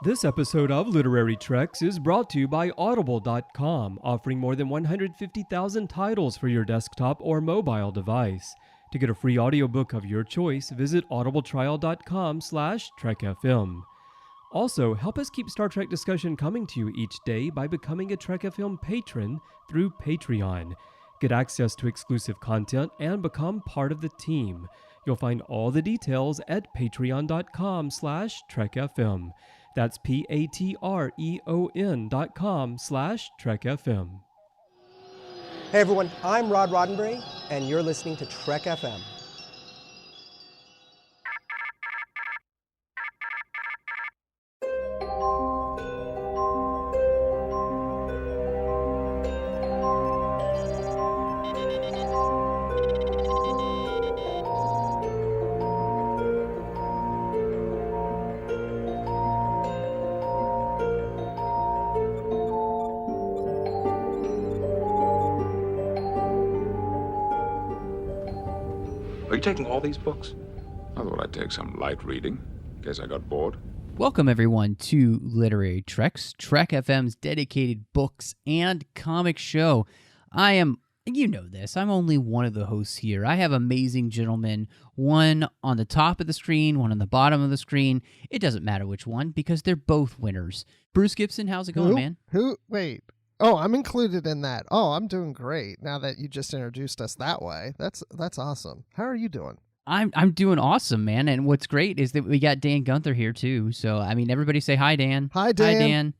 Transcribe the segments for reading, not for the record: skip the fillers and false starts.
This episode of Literary Treks is brought to you by Audible.com, offering more than 150,000 titles for your desktop or mobile device. To get a free audiobook of your choice, visit audibletrial.com/TrekFM. Also, help us keep Star Trek discussion coming to you each day by becoming a Trek FM patron through Patreon. Get access to exclusive content and become part of the team. You'll find all the details at patreon.com/TrekFM. That's patreon.com/TrekFM. Hey everyone, I'm Rod Roddenberry, and you're listening to Trek FM. Are you taking all these books? I thought I'd take some light reading, in case I got bored. Welcome, everyone, to Literary Treks, Trek FM's dedicated books and comic show. You know this, I'm only one of the hosts here. I have amazing gentlemen, one on the top of the screen, one on the bottom of the screen. It doesn't matter which one, because they're both winners. Bruce Gibson, how's it going, man? Wait. Oh, I'm included in that. Oh, I'm doing great now that you just introduced us that way. That's awesome. How are you doing? I'm doing awesome, man. And what's great is that we got Dan Gunther here, too. So, I mean, everybody say hi, Dan. Hi, Dan. Hi, Dan.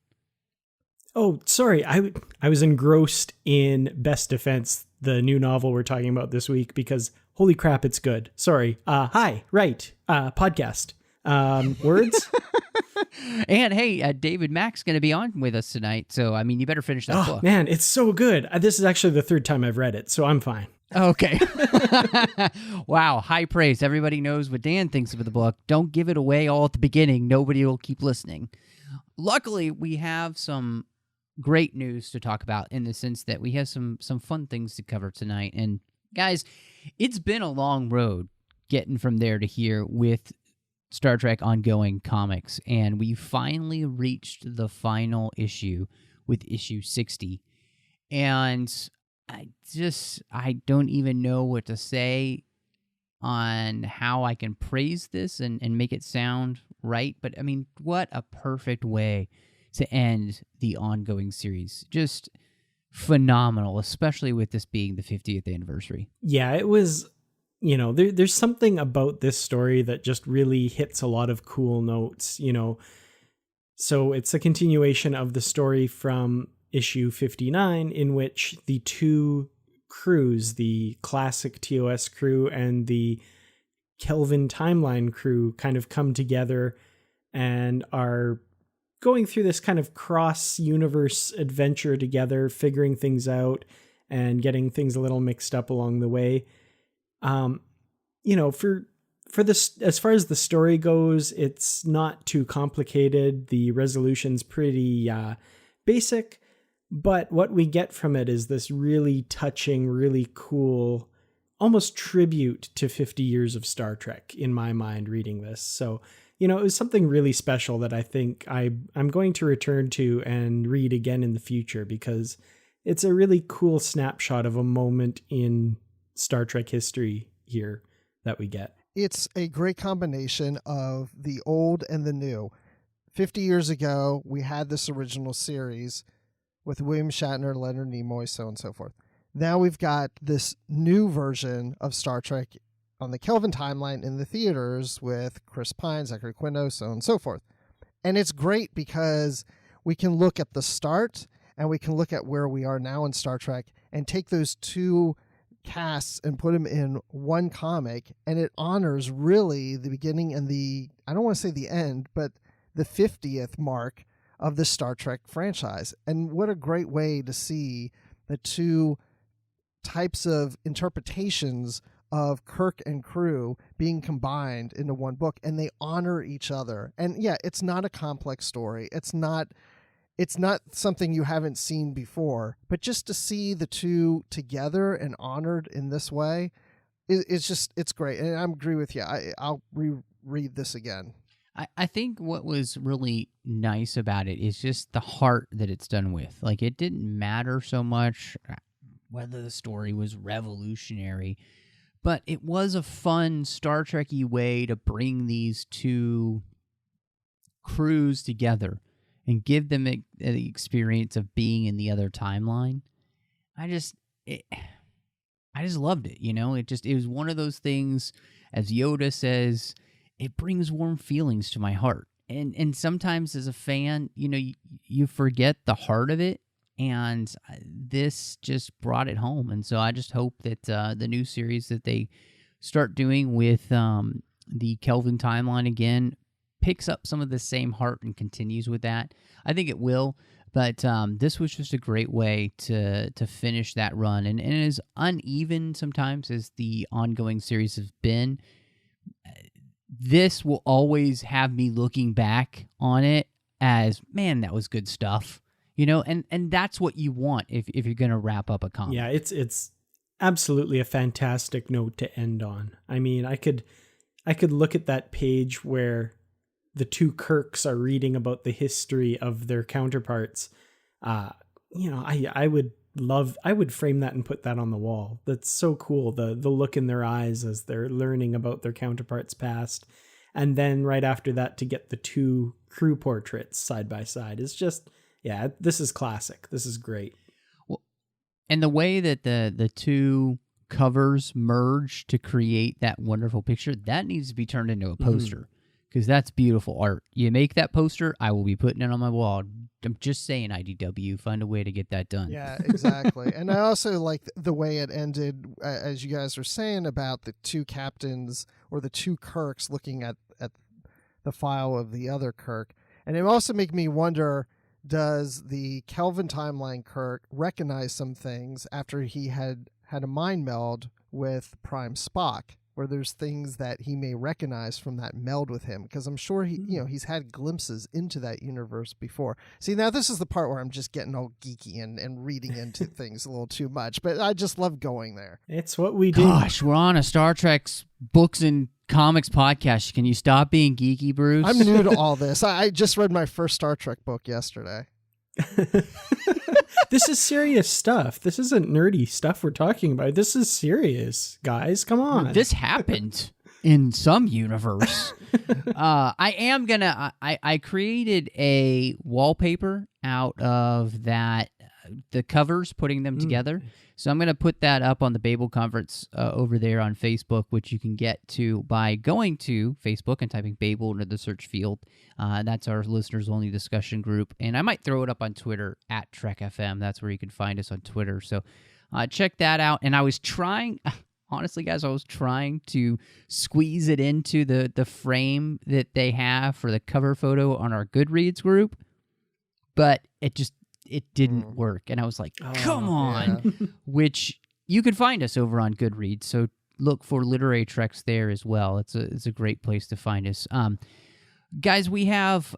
Oh, sorry. I was engrossed in Best Defense, the new novel we're talking about this week, because holy crap, it's good. Sorry. Hi. Right. Podcast. Words? And hey, David Mack's going to be on with us tonight. So, I mean, you better finish that book. Man, it's so good. This is actually the third time I've read it, so I'm fine. Okay. Wow. High praise. Everybody knows what Dan thinks of the book. Don't give it away all at the beginning. Nobody will keep listening. Luckily, we have some great news to talk about in the sense that we have some fun things to cover tonight. And guys, it's been a long road getting from there to here with Star Trek ongoing comics, and we finally reached the final issue with issue 60. And I don't even know what to say on how I can praise this and make it sound right. But I mean, what a perfect way to end the ongoing series. Just phenomenal, especially with this being the 50th anniversary. Yeah, it was, there's something about this story that just really hits a lot of cool notes, So it's a continuation of the story from issue 59, in which the two crews, the classic TOS crew and the Kelvin Timeline crew, kind of come together and are going through this kind of cross-universe adventure together, figuring things out and getting things a little mixed up along the way. For this, as far as the story goes, it's not too complicated. The resolution's pretty basic, but what we get from it is this really touching, really cool, almost tribute to 50 years of Star Trek in my mind reading this. So, it was something really special that I think I'm going to return to and read again in the future, because it's a really cool snapshot of a moment in Star Trek history here that we get. It's a great combination of the old and the new. 50 years ago, we had this original series with William Shatner, Leonard Nimoy, so on and so forth. Now we've got this new version of Star Trek on the Kelvin Timeline in the theaters with Chris Pine, Zachary Quinto, so on and so forth. And it's great because we can look at the start and we can look at where we are now in Star Trek and take those two casts and put them in one comic, and it honors really the beginning and I don't want to say the end, but the 50th mark of the Star Trek franchise. And what a great way to see the two types of interpretations of Kirk and crew being combined into one book, and they honor each other. And yeah, it's not a complex story. It's not something you haven't seen before, but just to see the two together and honored in this way, it's great. And I agree with you. I'll reread this again. I think what was really nice about it is just the heart that it's done with. Like, it didn't matter so much whether the story was revolutionary, but it was a fun Star Trek-y way to bring these two crews together and give them the experience of being in the other timeline. I just loved it, you know? It was one of those things, as Yoda says, it brings warm feelings to my heart. And sometimes as a fan, you know, you forget the heart of it, and this just brought it home. And so I just hope that the new series that they start doing with the Kelvin timeline again picks up some of the same heart and continues with that. I think it will, but this was just a great way to finish that run. And as uneven sometimes as the ongoing series have been, this will always have me looking back on it as, man, that was good stuff. You know, and that's what you want if you're going to wrap up a comic. Yeah, it's absolutely a fantastic note to end on. I mean, I could look at that page where the two Kirks are reading about the history of their counterparts. You know, I would frame that and put that on the wall. That's so cool. The look in their eyes as they're learning about their counterparts' past. And then right after that, to get the two crew portraits side by side is just, yeah, this is classic. This is great. Well, and the way that the two covers merge to create that wonderful picture, that needs to be turned into a poster, because that's beautiful art. You make that poster, I will be putting it on my wall. I'm just saying, IDW, find a way to get that done. Yeah, exactly. And I also like the way it ended, as you guys were saying, about the two captains or the two Kirks looking at the file of the other Kirk. And it also made me wonder, does the Kelvin timeline Kirk recognize some things after he had a mind meld with Prime Spock, where there's things that he may recognize from that meld with him? Because I'm sure he's had glimpses into that universe before. See, now this is the part where I'm just getting all geeky and reading into things a little too much, but I just love going there. It's what we do. Gosh, we're on a Star Trek's books and comics podcast. Can you stop being geeky, Bruce? I'm new to all this. I just read my first Star Trek book yesterday. This is serious stuff. This isn't nerdy stuff we're talking about. This is serious, guys. Come on. This happened in some universe. I created a wallpaper out of that, the covers, putting them together. So I'm going to put that up on the Babel Conference over there on Facebook, which you can get to by going to Facebook and typing Babel into the search field. That's our listeners-only discussion group. And I might throw it up on Twitter at Trek FM. That's where you can find us on Twitter. So check that out. And I was trying, honestly, guys, I was trying to squeeze it into the frame that they have for the cover photo on our Goodreads group, but it didn't work. And I was like, come on. Yeah. Which you can find us over on Goodreads. So look for Literary Treks there as well. It's a great place to find us. Guys, we have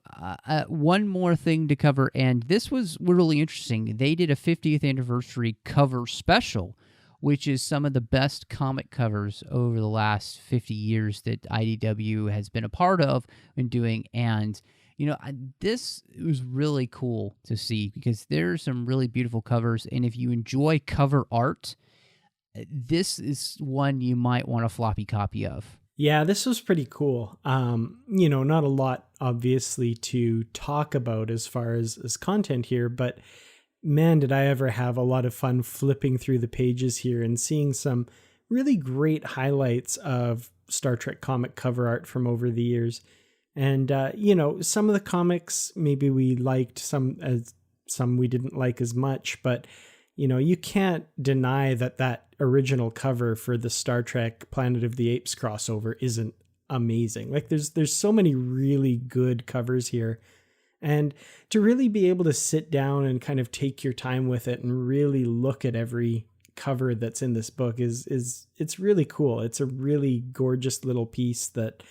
one more thing to cover, and this was really interesting. They did a 50th anniversary cover special, which is some of the best comic covers over the last 50 years that IDW has been a part of and doing. And you know, this was really cool to see because there are some really beautiful covers. And if you enjoy cover art, this is one you might want a floppy copy of. Yeah, this was pretty cool. You know, not a lot, obviously, to talk about as far as content here, but man, did I ever have a lot of fun flipping through the pages here and seeing some really great highlights of Star Trek comic cover art from over the years. And, you know, some of the comics maybe we liked, some we didn't like as much, but, you know, you can't deny that original cover for the Star Trek Planet of the Apes crossover isn't amazing. Like there's so many really good covers here. And to really be able to sit down and kind of take your time with it and really look at every cover that's in this book it's really cool. It's a really gorgeous little piece that,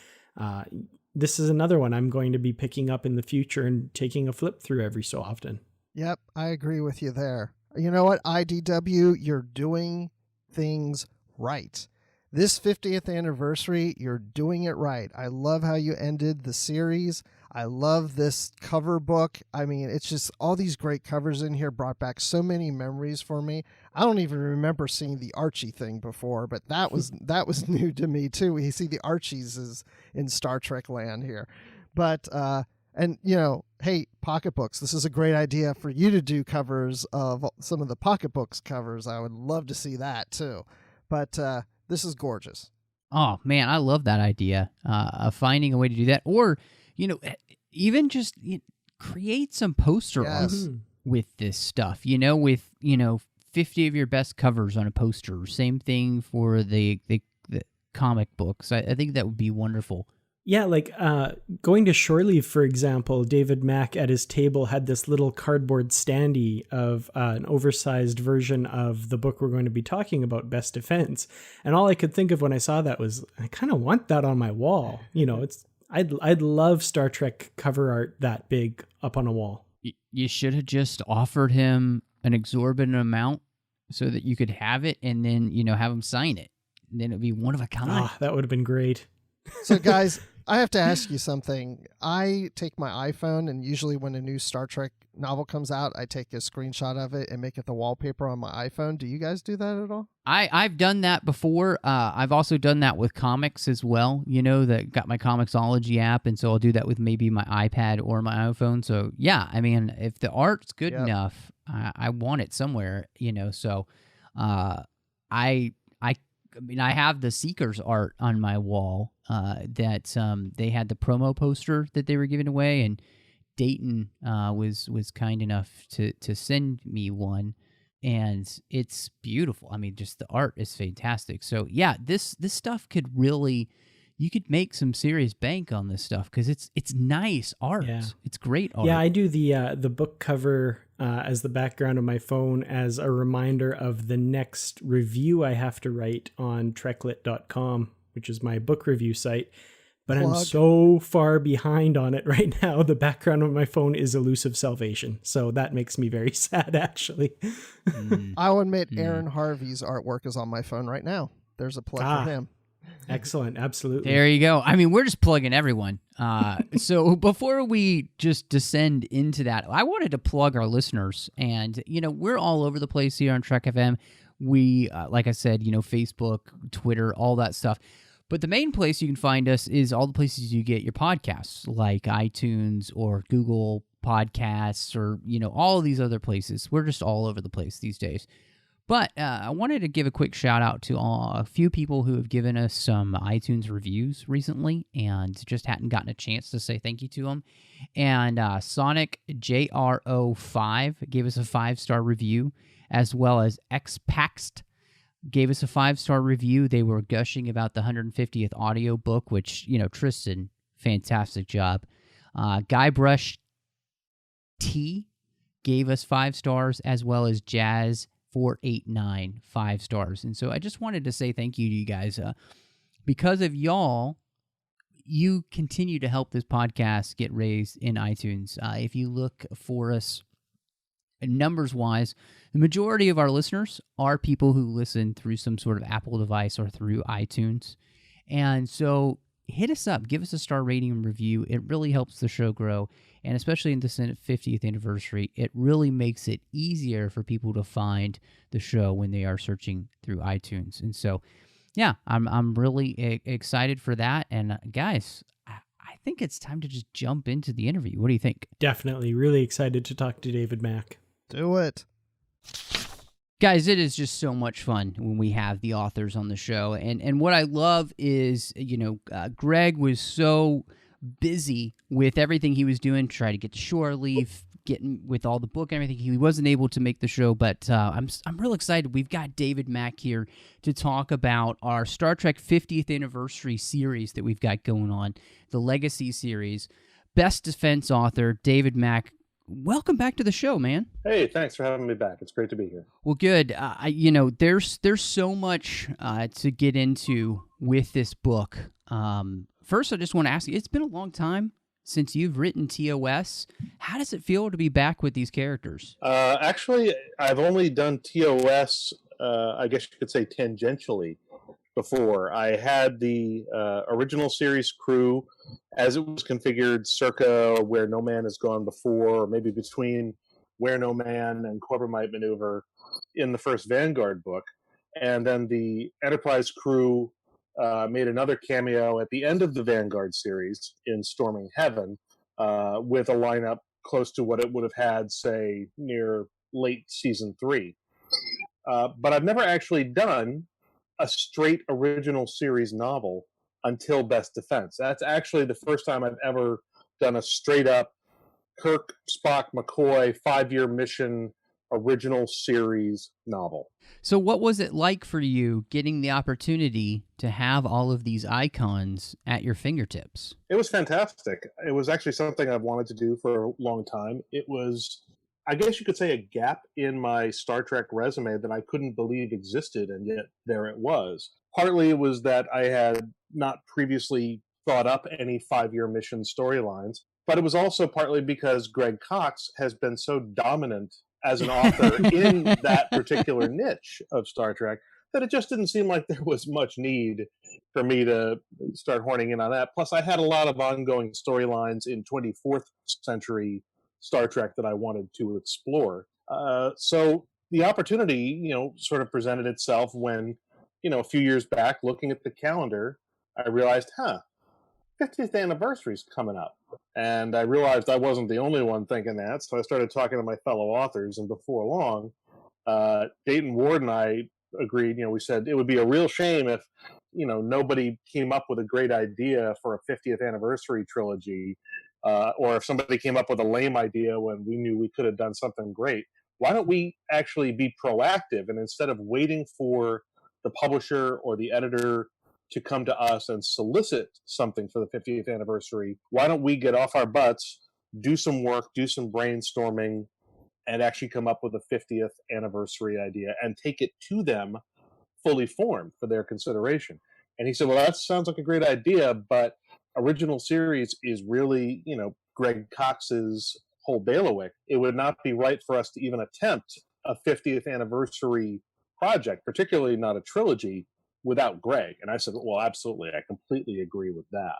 this is another one I'm going to be picking up in the future and taking a flip through every so often. Yep, I agree with you there. You know what, IDW, you're doing things right. this 50th anniversary, you're doing it right. I love how you ended the series. I love this cover book. I mean, it's just all these great covers in here brought back so many memories for me. I don't even remember seeing the Archie thing before, but that was new to me too. We see the Archies is in Star Trek land here. But and hey, pocketbooks. This is a great idea for you to do covers of some of the pocketbooks covers. I would love to see that too. But this is gorgeous. Oh man, I love that idea of finding a way to do that, or even just create some poster art with this stuff. With 50 of your best covers on a poster. Same thing for the comic books. I think that would be wonderful. Yeah, like going to Shore Leave, for example, David Mack at his table had this little cardboard standee of an oversized version of the book we're going to be talking about, Best Defense. And all I could think of when I saw that was, I kind of want that on my wall. I'd love Star Trek cover art that big up on a wall. You should have just offered him an exorbitant amount so that you could have it, and then have him sign it. And then it'd be one of a kind. Ah, that would have been great. So guys, I have to ask you something. I take my iPhone, and usually when a new Star Trek novel comes out, I take a screenshot of it and make it the wallpaper on my iPhone. Do you guys do that at all? I've done that before. I've also done that with comics as well. That got my Comixology app, and so I'll do that with maybe my iPad or my iPhone. So yeah, I mean, if the art's good enough, I want it somewhere. So I have the Seekers art on my wall that they had the promo poster that they were giving away, and Dayton was kind enough to send me one, and it's beautiful. I mean, just the art is fantastic. So yeah, this stuff could really, you could make some serious bank on this stuff because it's nice art. Yeah. It's great art. Yeah, I do the book cover as the background of my phone as a reminder of the next review I have to write on treklit.com, which is my book review site. But I'm so far behind on it right now. The background of my phone is Elusive Salvation. So that makes me very sad, actually. I'll admit Aaron Harvey's artwork is on my phone right now. There's a plug for him. Excellent. Absolutely. There you go. I mean, we're just plugging everyone. So before we just descend into that, I wanted to plug our listeners. And, we're all over the place here on Trek FM. We, like I said, Facebook, Twitter, all that stuff. But the main place you can find us is all the places you get your podcasts, like iTunes or Google Podcasts or, all of these other places. We're just all over the place these days. But I wanted to give a quick shout out to a few people who have given us some iTunes reviews recently and just hadn't gotten a chance to say thank you to them. And Sonic JRO5 gave us a 5-star review, as well as XPaxed gave us a 5-star review. They were gushing about the 150th audiobook, which, Tristan, fantastic job. Guybrush T gave us 5 stars, as well as Jazz489, 5 stars. And so I just wanted to say thank you to you guys. Because of y'all, you continue to help this podcast get raised in iTunes. If you look for us numbers-wise, the majority of our listeners are people who listen through some sort of Apple device or through iTunes. And so hit us up. Give us a star rating and review. It really helps the show grow. And especially in this 50th anniversary, it really makes it easier for people to find the show when they are searching through iTunes. And so, yeah, I'm really excited for that. And guys, I think it's time to just jump into the interview. What do you think? Definitely. Really excited to talk to David Mack. Do it. Guys, it is just so much fun when we have the authors on the show. And what I love is, Greg was so busy with everything he was doing, trying to get to Shore Leave, getting with all the book and everything. He wasn't able to make the show, but I'm real excited. We've got David Mack here to talk about our Star Trek 50th anniversary series that we've got going on, the Legacy series. Best Defense author, David Mack. Welcome back to the show, man. Hey, thanks for having me back. It's great to be here. Well, good. There's so much to get into with this book. First, I just want to ask you, it's been a long time since you've written TOS. How does it feel to be back with these characters? Actually, I've only done TOS, I guess you could say tangentially, before. I had the original series crew as it was configured circa Where No Man Has Gone Before, or maybe between Where No Man and Corbomite Maneuver in the first Vanguard book. And then the Enterprise crew made another cameo at the end of the Vanguard series in Storming Heaven, with a lineup close to what it would have had, say, near late season 3. But I've never actually done a straight original series novel until Best Defense. That's actually the first time I've ever done a straight up Kirk, Spock, McCoy 5-year mission original series novel. So what was it like for you getting the opportunity to have all of these icons at your fingertips? It was fantastic. It was actually something I've wanted to do for a long time. It was, I guess you could say, a gap in my Star Trek resume that I couldn't believe existed, and yet there it was. Partly it was that I had not previously thought up any 5-year mission storylines, but it was also partly because Greg Cox has been so dominant as an author in that particular niche of Star Trek that it just didn't seem like there was much need for me to start horning in on that. Plus, I had a lot of ongoing storylines in 24th century Star Trek that I wanted to explore. So the opportunity, sort of presented itself when, a few years back, looking at the calendar, I realized, 50th anniversary is coming up. And I realized I wasn't the only one thinking that, so I started talking to my fellow authors, and before long, Dayton Ward and I agreed, we said it would be a real shame if, nobody came up with a great idea for a 50th anniversary trilogy, or if somebody came up with a lame idea when we knew we could have done something great. Why don't we actually be proactive, and instead of waiting for the publisher or the editor to come to us and solicit something for the 50th anniversary, why don't we get off our butts, do some work, do some brainstorming, and actually come up with a 50th anniversary idea and take it to them fully formed for their consideration? And he said, well, that sounds like a great idea, but original series is really, Greg Cox's whole bailiwick. It would not be right for us to even attempt a 50th anniversary project, particularly not a trilogy, without Greg. And I said, well, absolutely. I completely agree with that.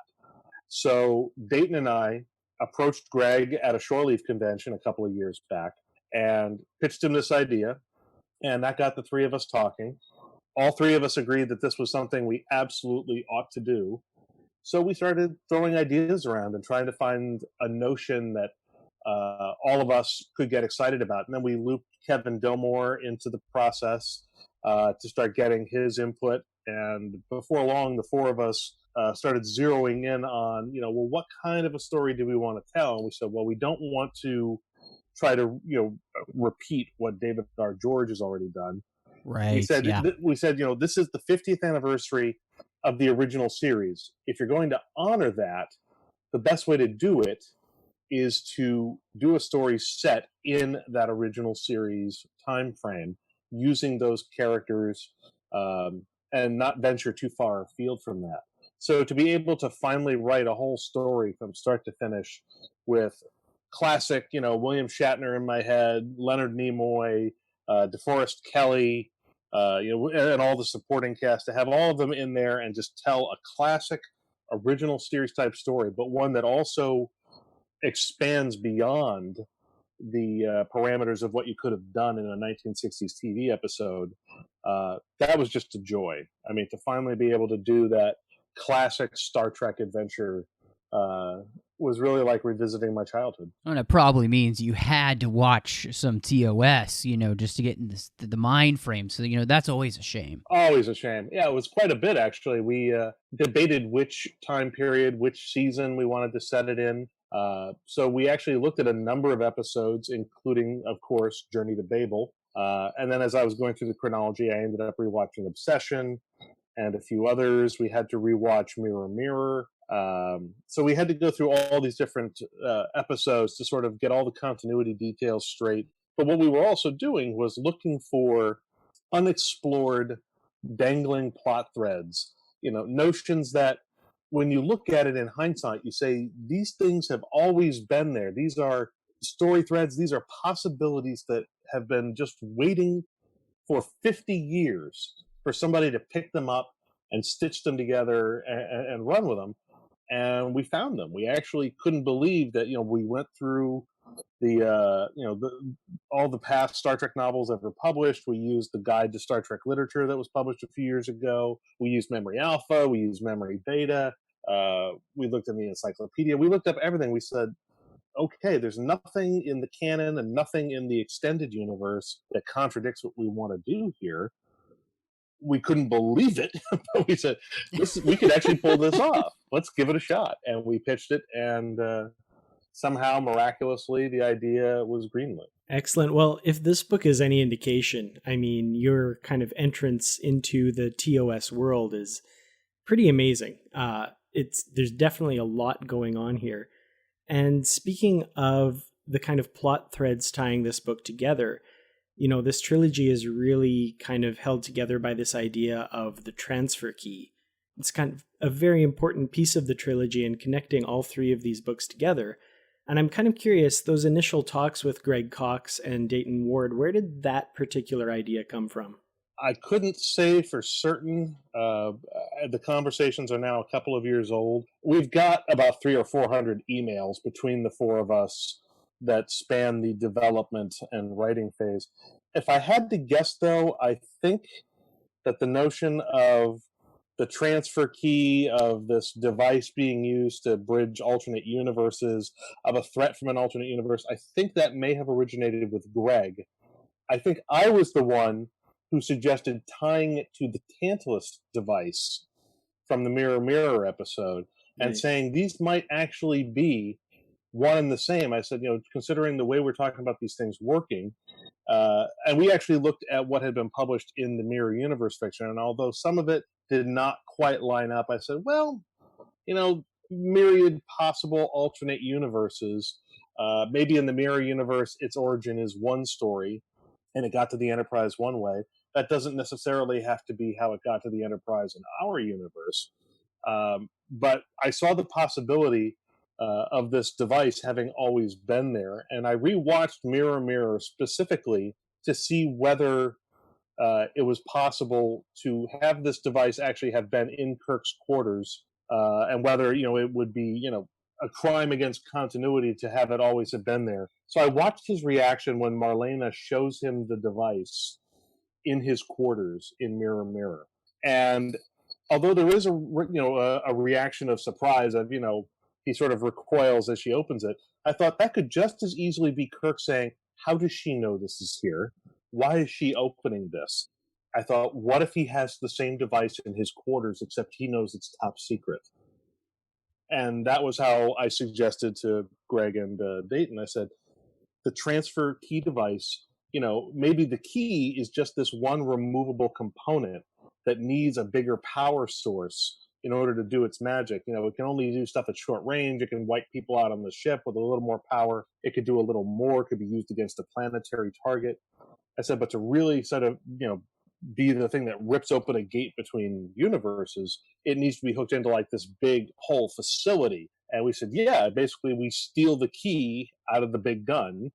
So Dayton and I approached Greg at a shore leave convention a couple of years back and pitched him this idea. And that got the three of us talking. All three of us agreed that this was something we absolutely ought to do. So we started throwing ideas around and trying to find a notion that all of us could get excited about. And then we looped Kevin Dilmore into the process to start getting his input. And before long, the four of us started zeroing in on, well, what kind of a story do we want to tell? And we said, well, we don't want to try to, repeat what David R. George has already done. Right. We said, yeah. This is the 50th anniversary of the original series. If you're going to honor that, the best way to do it is to do a story set in that original series time frame, using those characters, and not venture too far afield from that. So to be able to finally write a whole story from start to finish with classic, William Shatner in my head, Leonard Nimoy, DeForest Kelley, and all the supporting cast, to have all of them in there and just tell a classic original series type story, but one that also expands beyond the parameters of what you could have done in a 1960s TV episode. That was just a joy. I mean, to finally be able to do that classic Star Trek adventure was really like revisiting my childhood. And it probably means you had to watch some TOS, just to get in the mind frame. So, that's always a shame. Always a shame. Yeah, it was quite a bit, actually. We debated which time period, which season we wanted to set it in. So we actually looked at a number of episodes, including, of course, Journey to Babel. And then as I was going through the chronology, I ended up rewatching Obsession and a few others. We had to rewatch Mirror Mirror. So we had to go through all these different episodes to sort of get all the continuity details straight. But what we were also doing was looking for unexplored, dangling plot threads, notions that when you look at it in hindsight, you say, these things have always been there. These are story threads. These are possibilities that have been just waiting for 50 years for somebody to pick them up and stitch them together and run with them. And we found them. We actually couldn't believe that, we went through all the past Star Trek novels ever published. We used the Guide to Star Trek Literature that was published a few years ago. We used Memory Alpha. We used Memory Beta. We looked in the encyclopedia. We looked up everything. We said, okay, there's nothing in the canon and nothing in the extended universe that contradicts what we want to do here. We couldn't believe it, but we said, we could actually pull this off. Let's give it a shot. And we pitched it, and somehow, miraculously, the idea was greenlit. Excellent. Well, if this book is any indication, I mean, your kind of entrance into the TOS world is pretty amazing. There's definitely a lot going on here. And speaking of the kind of plot threads tying this book together, this trilogy is really kind of held together by this idea of the transfer key. It's kind of a very important piece of the trilogy in connecting all three of these books together. And I'm kind of curious, those initial talks with Greg Cox and Dayton Ward, where did that particular idea come from? I couldn't say for certain. The conversations are now a couple of years old. We've got about 300 or 400 emails between the four of us that span the development and writing phase. If I had to guess, though, I think that the notion of the transfer key, of this device being used to bridge alternate universes, of a threat from an alternate universe, I think that may have originated with Greg. I think I was the one who suggested tying it to the Tantalus device from the Mirror Mirror episode and saying these might actually be one and the same. I said, considering the way we're talking about these things working, and we actually looked at what had been published in the Mirror Universe fiction, and although some of it did not quite line up, I said, well, myriad possible alternate universes. Maybe in the Mirror Universe, its origin is one story, and it got to the Enterprise one way. That doesn't necessarily have to be how it got to the Enterprise in our universe. But I saw the possibility of this device having always been there. And I rewatched Mirror Mirror specifically to see whether it was possible to have this device actually have been in Kirk's quarters, and whether, it would be, a crime against continuity to have it always have been there. So I watched his reaction when Marlena shows him the device in his quarters in Mirror Mirror. And although there is a reaction of surprise of, he sort of recoils as she opens it, I thought that could just as easily be Kirk saying, how does she know this is here? Why is she opening this? I thought, what if he has the same device in his quarters, except he knows it's top secret? And that was how I suggested to Greg and Dayton. I said, the transfer key device, maybe the key is just this one removable component that needs a bigger power source in order to do its magic. It can only do stuff at short range. It can wipe people out on the ship with a little more power. It could do a little more. It could be used against a planetary target. I said, but to really sort of, be the thing that rips open a gate between universes, it needs to be hooked into like this big whole facility. And we said, yeah, basically we steal the key out of the big gun,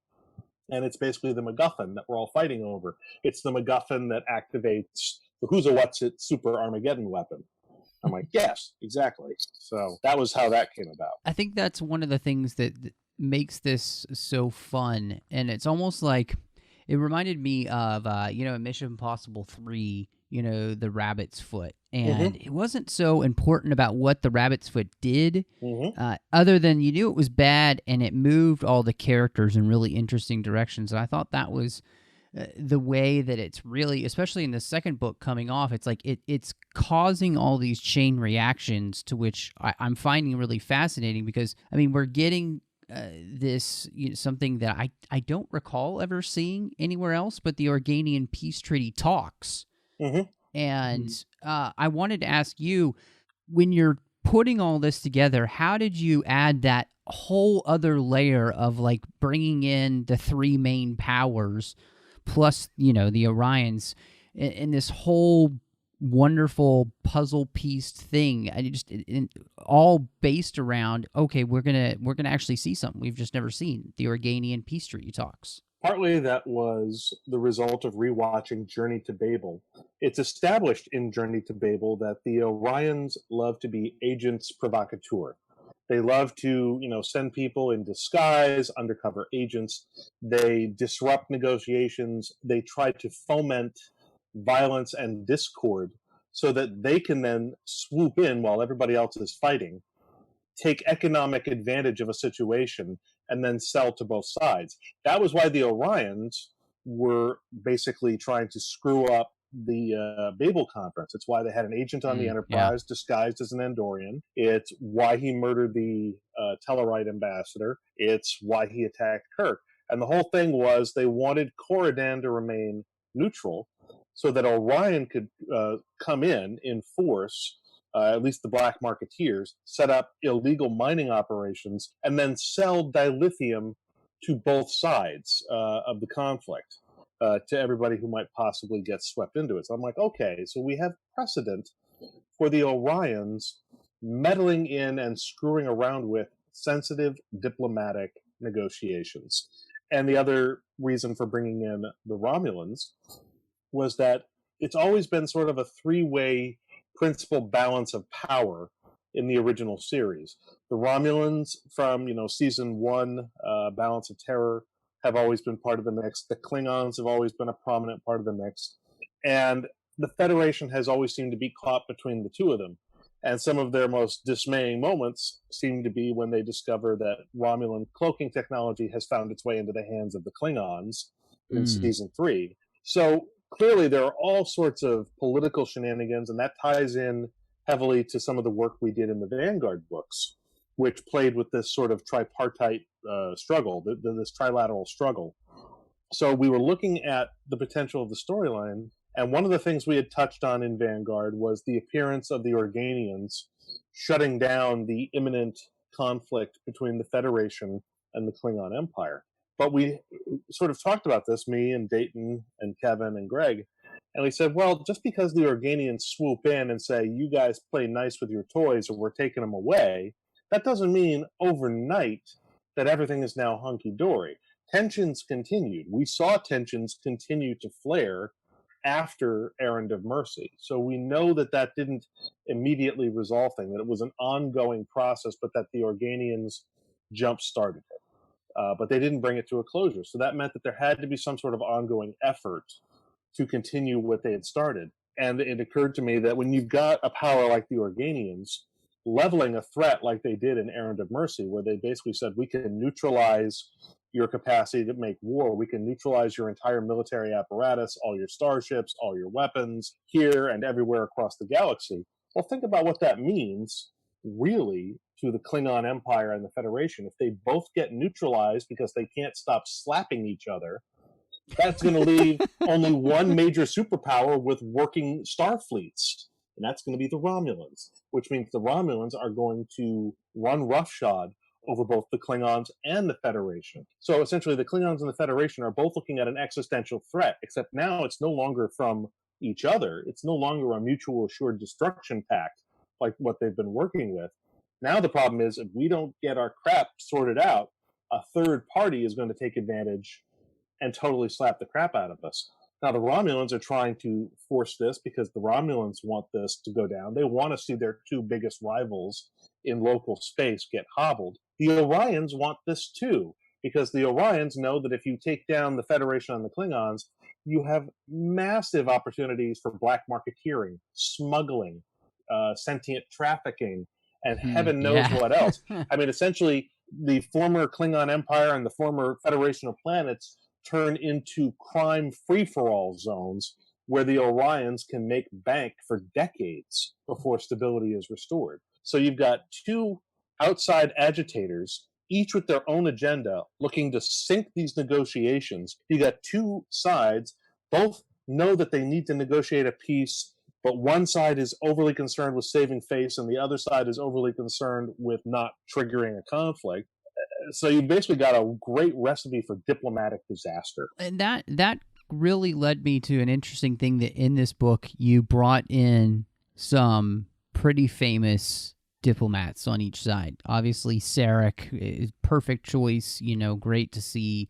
and it's basically the MacGuffin that we're all fighting over. It's the MacGuffin that activates the Who's a What's It Super Armageddon weapon. I'm like, yes, exactly. So that was how that came about. I think that's one of the things that makes this so fun, and it's almost like it reminded me of, Mission Impossible 3, the rabbit's foot. And it wasn't so important about what the rabbit's foot did, other than you knew it was bad and it moved all the characters in really interesting directions. And I thought that was the way that it's really, especially in the second book coming off, it's like it's causing all these chain reactions, to which I'm finding really fascinating, because, we're getting this something that I don't recall ever seeing anywhere else, but the Organian Peace Treaty Talks. And I wanted to ask you, when you're putting all this together, how did you add that whole other layer of like bringing in the three main powers plus, the Orions in this whole wonderful puzzle pieced thing? All based around, okay, we're gonna actually see something we've just never seen, the Organian Peace Treaty Talks. Partly that was the result of rewatching Journey to Babel. It's established in Journey to Babel that the Orions love to be agents provocateur. They love to, send people in disguise, undercover agents. They disrupt negotiations. They try to foment violence and discord so that they can then swoop in while everybody else is fighting, take economic advantage of a situation, and then sell to both sides. That was why the Orions were basically trying to screw up the Babel Conference. It's why they had an agent on the Enterprise disguised as an Andorian. It's why he murdered the Tellarite ambassador. It's why he attacked Kirk. And the whole thing was they wanted Corridan to remain neutral so that Orion could come in force, at least the Black Marketeers, set up illegal mining operations, and then sell dilithium to both sides of the conflict, to everybody who might possibly get swept into it. So I'm like, okay, so we have precedent for the Orions meddling in and screwing around with sensitive diplomatic negotiations. And the other reason for bringing in the Romulans was that it's always been sort of a three-way principal balance of power in the original series. The Romulans from, season 1, Balance of Terror, have always been part of the mix. The Klingons have always been a prominent part of the mix. And the Federation has always seemed to be caught between the two of them. And some of their most dismaying moments seem to be when they discover that Romulan cloaking technology has found its way into the hands of the Klingons in season 3. So clearly there are all sorts of political shenanigans, and that ties in heavily to some of the work we did in the Vanguard books, which played with this sort of tripartite struggle, this trilateral struggle. So we were looking at the potential of the storyline, and one of the things we had touched on in Vanguard was the appearance of the Organians shutting down the imminent conflict between the Federation and the Klingon Empire. But we sort of talked about this, me and Dayton and Kevin and Greg, and we said, well, just because the Organians swoop in and say, you guys play nice with your toys or we're taking them away, that doesn't mean overnight that everything is now hunky-dory. Tensions continued. We saw tensions continue to flare after Errand of Mercy. So we know that that didn't immediately resolve things, that it was an ongoing process, but that the Organians jump-started it. But they didn't bring it to a closure. So that meant that there had to be some sort of ongoing effort to continue what they had started. And it occurred to me that when you've got a power like the Organians, leveling a threat like they did in Errand of Mercy, where they basically said, we can neutralize your capacity to make war. We can neutralize your entire military apparatus, all your starships, all your weapons, here and everywhere across the galaxy. Well, think about what that means, really, to the Klingon Empire and the Federation. If they both get neutralized because they can't stop slapping each other, that's going to leave only one major superpower with working star fleets, and that's going to be the Romulans, which means the Romulans are going to run roughshod over both the Klingons and the Federation. So essentially the Klingons and the Federation are both looking at an existential threat, except now it's no longer from each other. It's no longer a mutual assured destruction pact like what they've been working with. Now the problem is, if we don't get our crap sorted out, a third party is going to take advantage and totally slap the crap out of us. Now the Romulans are trying to force this because the Romulans want this to go down. They want to see their two biggest rivals in local space get hobbled. The Orions want this too, because the Orions know that if you take down the Federation and the Klingons, you have massive opportunities for black marketeering, smuggling, sentient trafficking, and heaven knows what else. I mean, essentially, the former Klingon Empire and the former Federation of Planets turn into crime free-for-all zones where the Orions can make bank for decades before stability is restored. So you've got two outside agitators, each with their own agenda, looking to sink these negotiations. You got two sides, both know that they need to negotiate a peace, but one side is overly concerned with saving face and the other side is overly concerned with not triggering a conflict. So you basically got a great recipe for diplomatic disaster. And that really led me to an interesting thing, that in this book you brought in some pretty famous diplomats on each side. Obviously, Sarek is perfect choice, great to see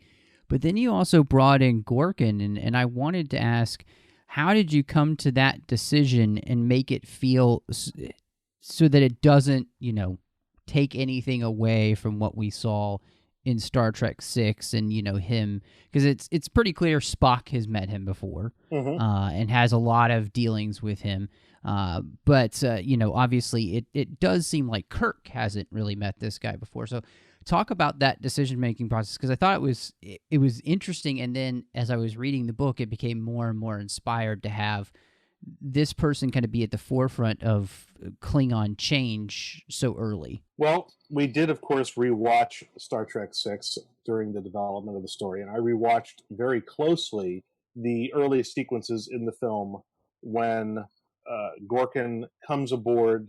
But then you also brought in Gorkin, and I wanted to ask, how did you come to that decision and make it feel so that it doesn't, take anything away from what we saw in Star Trek 6 and, him, because it's pretty clear Spock has met him before and has a lot of dealings with him. But obviously it does seem like Kirk hasn't really met this guy before. So talk about that decision-making process, because I thought it was interesting. And then as I was reading the book, it became more and more inspired to have this person kind of be at the forefront of Klingon change so early. Well, we did, of course, rewatch Star Trek 6 during the development of the story, and I rewatched very closely the early sequences in the film when Gorkin comes aboard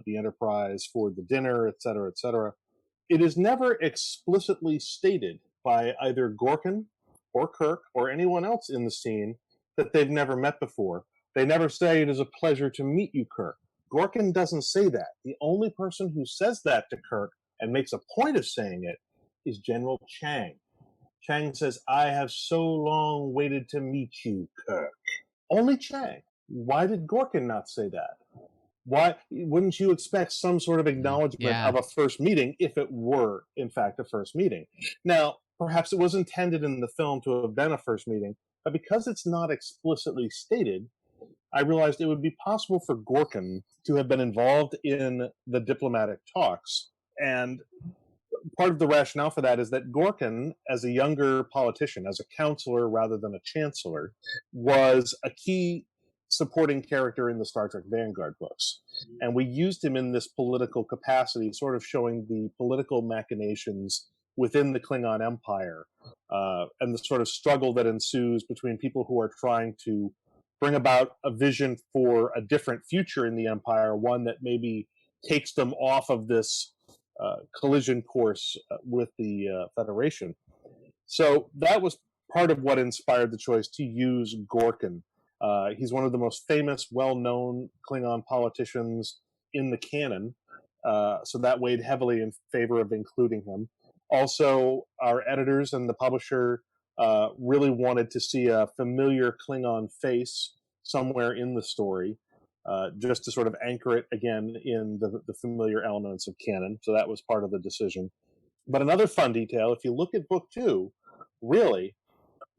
the Enterprise for the dinner, etc., etc. It is never explicitly stated by either Gorkin or Kirk or anyone else in the scene that they've never met before. They never say, "It is a pleasure to meet you, Kirk." Gorkin doesn't say that. The only person who says that to Kirk and makes a point of saying it is General Chang. Chang says, "I have so long waited to meet you, Kirk." Only Chang. Why did Gorkin not say that? Why wouldn't you expect some sort of acknowledgement of a first meeting if it were, in fact, a first meeting? Now, perhaps it was intended in the film to have been a first meeting, but because it's not explicitly stated, I realized it would be possible for Gorkin to have been involved in the diplomatic talks. And part of the rationale for that is that Gorkin, as a younger politician, as a counselor rather than a chancellor, was a key supporting character in the Star Trek Vanguard books. And we used him in this political capacity, sort of showing the political machinations within the Klingon Empire and the sort of struggle that ensues between people who are trying to bring about a vision for a different future in the Empire, one that maybe takes them off of this collision course with the Federation. So that was part of what inspired the choice to use Gorkin. He's one of the most famous, well-known Klingon politicians in the canon, so that weighed heavily in favor of including him. Also, our editors and the publisher really wanted to see a familiar Klingon face somewhere in the story, just to sort of anchor it again in the familiar elements of canon. So that was part of the decision. But another fun detail, if you look at book 2, really,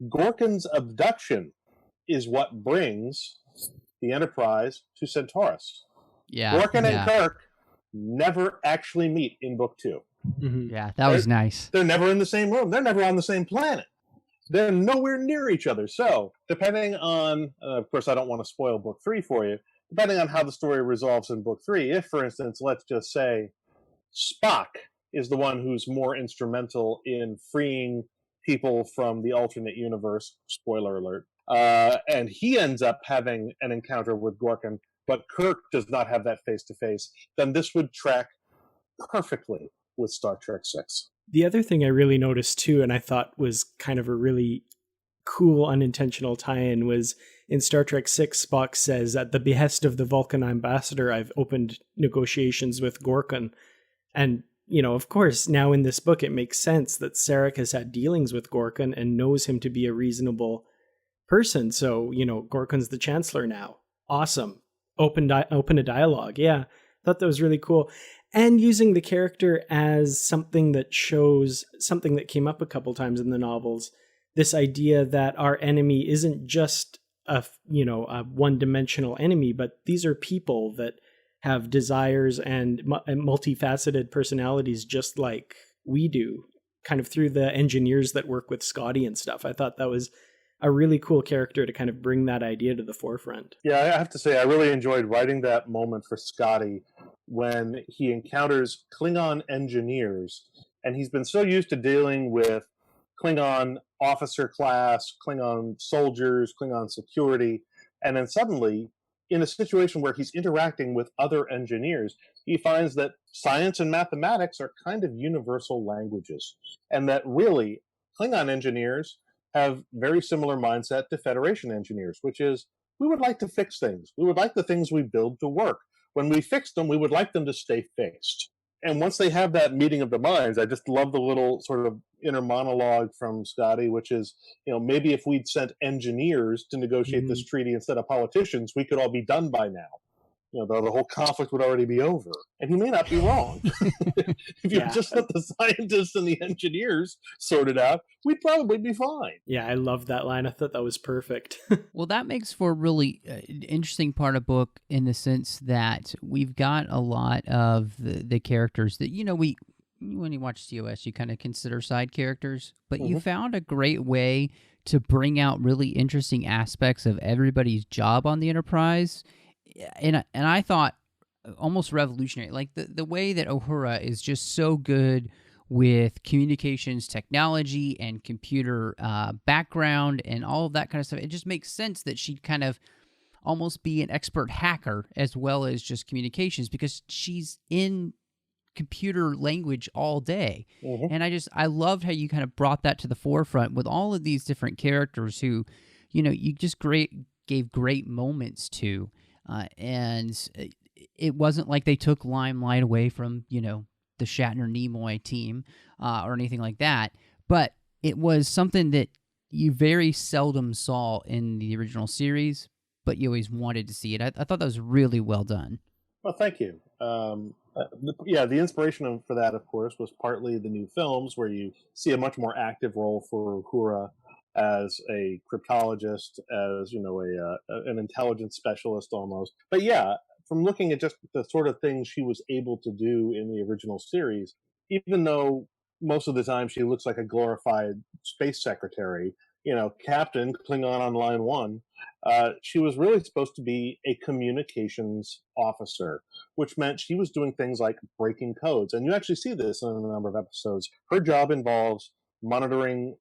Gorkin's abduction is what brings the Enterprise to Centaurus. Gorkin and Kirk never actually meet in book 2. Mm-hmm. Yeah, that was nice. They're never in the same room. They're never on the same planet. They're nowhere near each other. So, depending on, of course, I don't want to spoil book 3 for you, depending on how the story resolves in book 3, if, for instance, let's just say Spock is the one who's more instrumental in freeing people from the alternate universe, spoiler alert, and he ends up having an encounter with Gorkin, but Kirk does not have that face-to-face, then this would track perfectly with Star Trek 6. The other thing I really noticed too, and I thought was kind of a really cool unintentional tie-in, was in Star Trek 6, Spock says, "At the behest of the Vulcan ambassador, I've opened negotiations with Gorkin." And, of course, now in this book, it makes sense that Sarek has had dealings with Gorkin and knows him to be a reasonable person. So, Gorkin's the Chancellor now. Awesome. Open a dialogue. Yeah, thought that was really cool. And using the character as something that shows something that came up a couple times in the novels, this idea that our enemy isn't just a one-dimensional enemy, but these are people that have desires and multifaceted personalities just like we do, kind of through the engineers that work with Scotty and stuff. I thought that was a really cool character to kind of bring that idea to the forefront. Yeah, I have to say, I really enjoyed writing that moment for Scotty when he encounters Klingon engineers, and he's been so used to dealing with Klingon officer class, Klingon soldiers, Klingon security, and then suddenly, in a situation where he's interacting with other engineers, he finds that science and mathematics are kind of universal languages, and that really, Klingon engineers have very similar mindset to Federation engineers, which is, we would like to fix things. We would like the things we build to work. When we fix them, we would like them to stay fixed. And once they have that meeting of the minds, I just love the little sort of inner monologue from Scotty, which is, maybe if we'd sent engineers to negotiate this treaty instead of politicians, we could all be done by now. The whole conflict would already be over. And he may not be wrong. If you just let the scientists and the engineers sort it out, we'd probably be fine. Yeah, I love that line. I thought that was perfect. Well, that makes for a really interesting part of book in the sense that we've got a lot of the characters that, when you watch TOS, you kind of consider side characters, but you found a great way to bring out really interesting aspects of everybody's job on the Enterprise. And I thought almost revolutionary, like the way that Uhura is just so good with communications technology and computer background and all of that kind of stuff. It just makes sense that she'd kind of almost be an expert hacker as well as just communications, because she's in computer language all day. And I loved how you kind of brought that to the forefront with all of these different characters who, you just gave great moments to. And it wasn't like they took limelight away from, the Shatner-Nimoy team or anything like that. But it was something that you very seldom saw in the original series, but you always wanted to see it. I thought that was really well done. Well, thank you. The inspiration for that, of course, was partly the new films, where you see a much more active role for Uhura as a cryptologist, as an intelligence specialist almost. But yeah, from looking at just the sort of things she was able to do in the original series, even though most of the time she looks like a glorified space secretary, Captain Klingon on line 1, she was really supposed to be a communications officer, which meant she was doing things like breaking codes. And you actually see this in a number of episodes. Her job involves monitoring,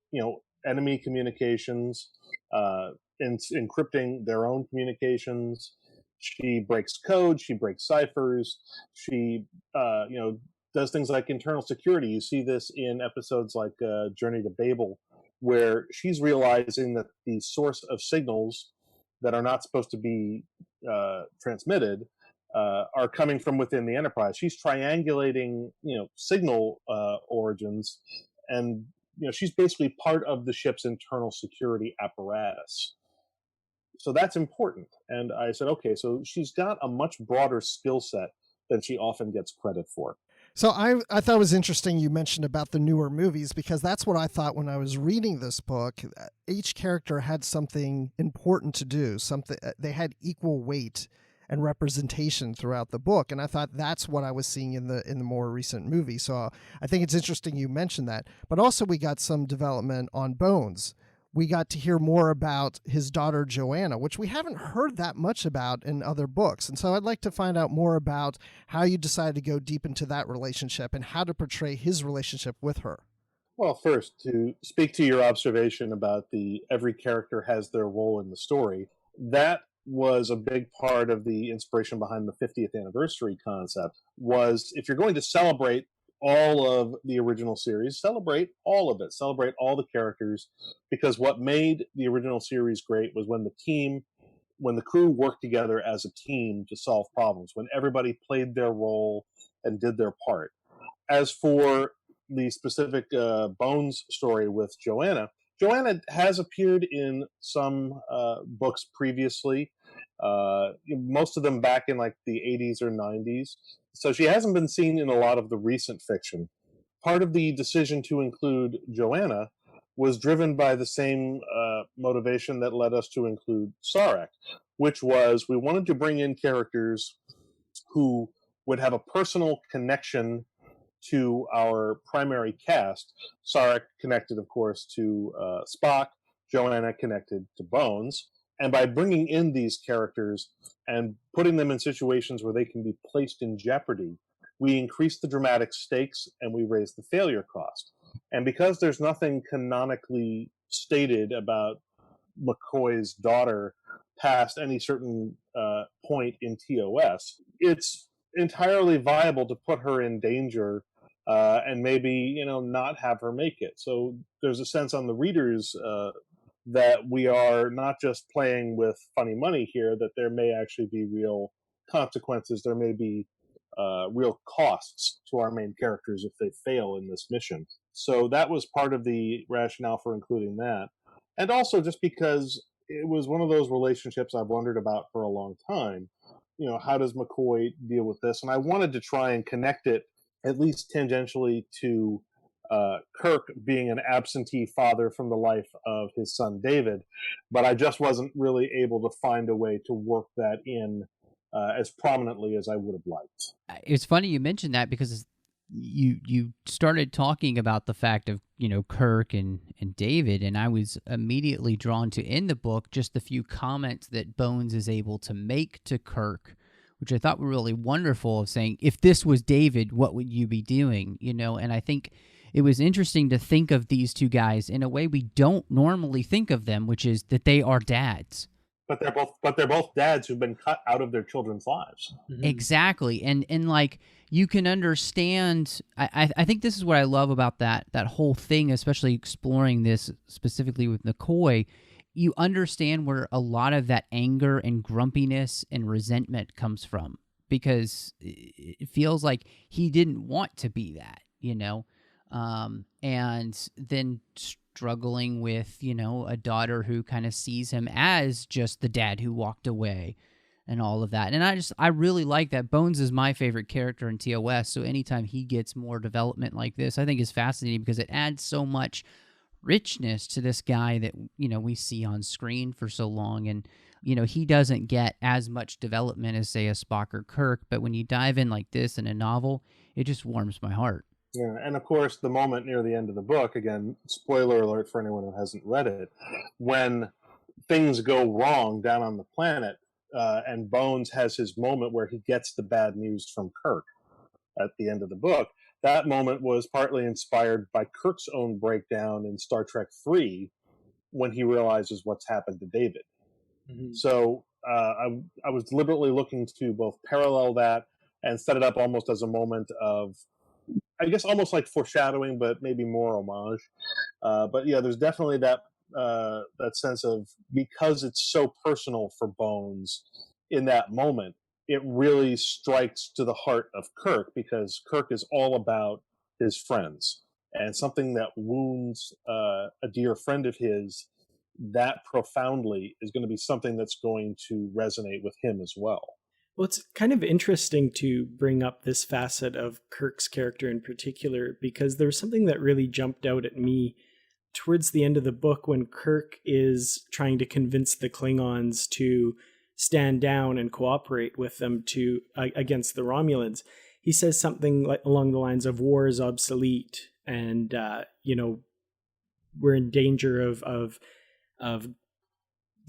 enemy communications, encrypting their own communications. She breaks code. She breaks ciphers. She, does things like internal security. You see this in episodes like Journey to Babel, where she's realizing that the source of signals that are not supposed to be transmitted are coming from within the Enterprise. She's triangulating, signal origins, and she's basically part of the ship's internal security apparatus. So that's important. And I said, okay, so she's got a much broader skill set than she often gets credit for. So I thought it was interesting you mentioned about the newer movies, because that's what I thought when I was reading this book. Each character had something important to do. They had equal weight and representation throughout the book, and I thought that's what I was seeing in the more recent movie. So I think it's interesting you mentioned that. But also we got some development on Bones. We got to hear more about his daughter Joanna, which we haven't heard that much about in other books. And so I'd like to find out more about how you decided to go deep into that relationship and how to portray his relationship with her. Well, first, to speak to your observation about every character has their role in the story, that was a big part of the inspiration behind the 50th anniversary concept. Was, if you're going to celebrate all of the original series, celebrate all of it, celebrate all the characters, because what made the original series great was when the crew worked together as a team to solve problems, when everybody played their role and did their part. As for the specific Bones story with Joanna has appeared in some books previously, most of them back in like the 80s or 90s. So she hasn't been seen in a lot of the recent fiction. Part of the decision to include Joanna was driven by the same motivation that led us to include Sarek, which was we wanted to bring in characters who would have a personal connection to our primary cast. Sarek connected, of course, to Spock, Joanna connected to Bones. And by bringing in these characters and putting them in situations where they can be placed in jeopardy, we increase the dramatic stakes and we raise the failure cost. And because there's nothing canonically stated about McCoy's daughter past any certain point in TOS, it's entirely viable to put her in danger and maybe, not have her make it. So there's a sense on the readers that we are not just playing with funny money here, that there may actually be real consequences. There may be real costs to our main characters if they fail in this mission. So that was part of the rationale for including that. And also just because it was one of those relationships I've wondered about for a long time. How does McCoy deal with this? And I wanted to try and connect it at least tangentially to Kirk being an absentee father from the life of his son David, but I just wasn't really able to find a way to work that in as prominently as I would have liked. It's funny you mentioned that because you started talking about the fact of Kirk and David, and I was immediately drawn to, in the book, just the few comments that Bones is able to make to Kirk, which I thought were really wonderful, of saying, if this was David, what would you be doing? And I think it was interesting to think of these two guys in a way we don't normally think of them, which is that they are dads. But they're both dads who've been cut out of their children's lives. Mm-hmm. Exactly. And like, you can understand, I think this is what I love about that whole thing, especially exploring this specifically with McCoy. You understand where a lot of that anger and grumpiness and resentment comes from, because it feels like he didn't want to be that, and then struggling with, a daughter who kind of sees him as just the dad who walked away and all of that. And I really like that. Bones is my favorite character in TOS, so anytime he gets more development like this, I think is fascinating, because it adds so much richness to this guy that, we see on screen for so long. And, he doesn't get as much development as, say, a Spock or Kirk, but when you dive in like this in a novel, it just warms my heart. Yeah, and of course, the moment near the end of the book, again, spoiler alert for anyone who hasn't read it, when things go wrong down on the planet, and Bones has his moment where he gets the bad news from Kirk at the end of the book. That moment was partly inspired by Kirk's own breakdown in Star Trek III when he realizes what's happened to David. Mm-hmm. So I was deliberately looking to both parallel that and set it up almost as a moment of, I guess, almost like foreshadowing, but maybe more homage. But yeah, there's definitely that sense of, because it's so personal for Bones in that moment, it really strikes to the heart of Kirk, because Kirk is all about his friends, and something that wounds a dear friend of his that profoundly is going to be something that's going to resonate with him as well. Well, it's kind of interesting to bring up this facet of Kirk's character in particular, because there was something that really jumped out at me towards the end of the book when Kirk is trying to convince the Klingons to stand down and cooperate with them against the Romulans. He says something along the lines of, war is obsolete, and we're in danger of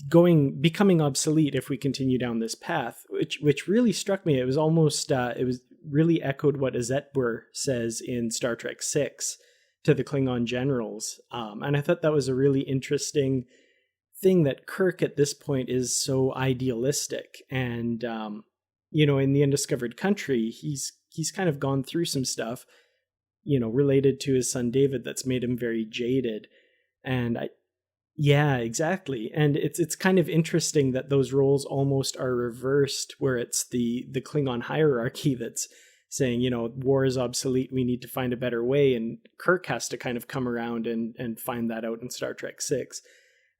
becoming obsolete if we continue down this path, which really struck me. It was almost it was really echoed what Azetbur says in Star Trek VI to the Klingon generals, and I thought that was a really interesting thing, that Kirk at this point is so idealistic, and in the Undiscovered Country, he's kind of gone through some stuff related to his son David that's made him very jaded, and yeah, exactly. And it's kind of interesting that those roles almost are reversed, where it's the Klingon hierarchy that's saying, war is obsolete, we need to find a better way. And Kirk has to kind of come around and find that out in Star Trek VI.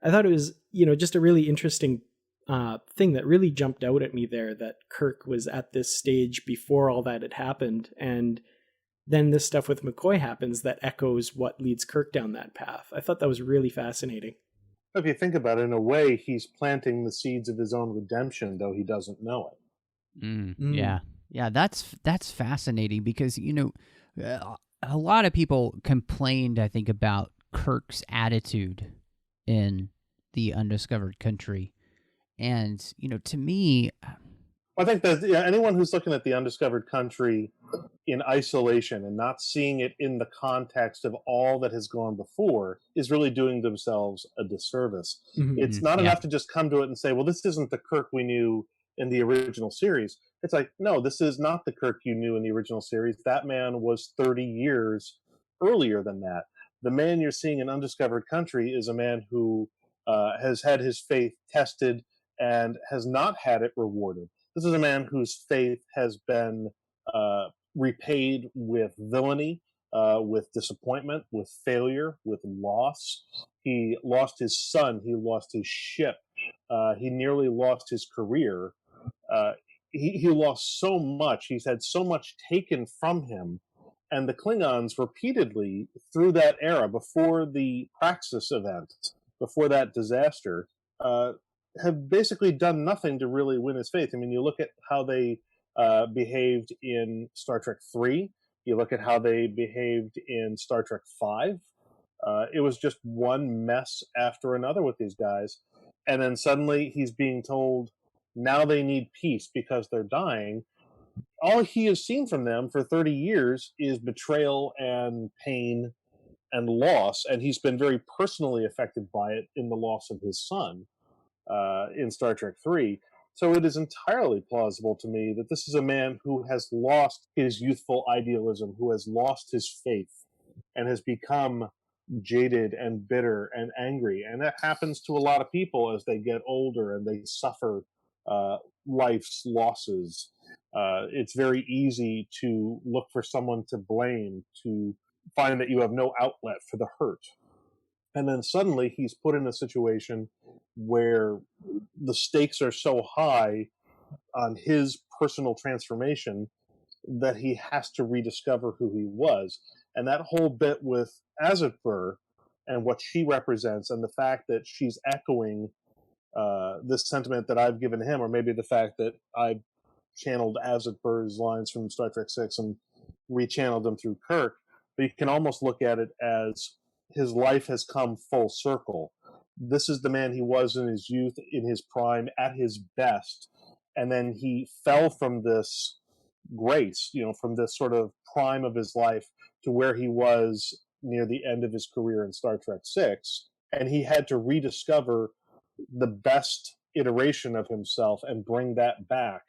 I thought it was, just a really interesting thing that really jumped out at me there, that Kirk was at this stage before all that had happened. And then this stuff with McCoy happens that echoes what leads Kirk down that path. I thought that was really fascinating. If you think about it, in a way, he's planting the seeds of his own redemption, though he doesn't know it. Yeah, that's fascinating, because a lot of people complained, I think, about Kirk's attitude in the Undiscovered Country, and to me, I think that anyone who's looking at the Undiscovered Country in isolation and not seeing it in the context of all that has gone before is really doing themselves a disservice. Mm-hmm. It's not enough to just come to it and say, well, this isn't the Kirk we knew in the original series. It's like, no, this is not the Kirk you knew in the original series. That man was 30 years earlier than that. The man you're seeing in Undiscovered Country is a man who has had his faith tested and has not had it rewarded. This is a man whose faith has been repaid with villainy, with disappointment, with failure, with loss. He lost his son. He lost his ship. He nearly lost his career. He lost so much. He's had so much taken from him. And the Klingons repeatedly, through that era, before the Praxis event, before that disaster, have basically done nothing to really win his faith. I mean, you look at how they behaved in Star Trek 3. You look at how they behaved in Star Trek 5. It was just one mess after another with these guys. And then suddenly he's being told now they need peace because they're dying. All he has seen from them for 30 years is betrayal and pain and loss. And he's been very personally affected by it in the loss of his son in Star Trek 3. So it is entirely plausible to me that this is a man who has lost his youthful idealism, who has lost his faith, and has become jaded and bitter and angry. And that happens to a lot of people as they get older and they suffer life's losses. It's very easy to look for someone to blame, to find that you have no outlet for the hurt. And then suddenly he's put in a situation where the stakes are so high on his personal transformation that he has to rediscover who he was. And that whole bit with Azatbur and what she represents, and the fact that she's echoing this sentiment that I've given him, or maybe the fact that I channeled Azatbur's lines from Star Trek 6 and rechanneled them through Kirk, but you can almost look at it as his life has come full circle. This is the man he was in his youth, in his prime, at his best. And then he fell from this grace, from this sort of prime of his life to where he was near the end of his career in Star Trek 6. And he had to rediscover the best iteration of himself and bring that back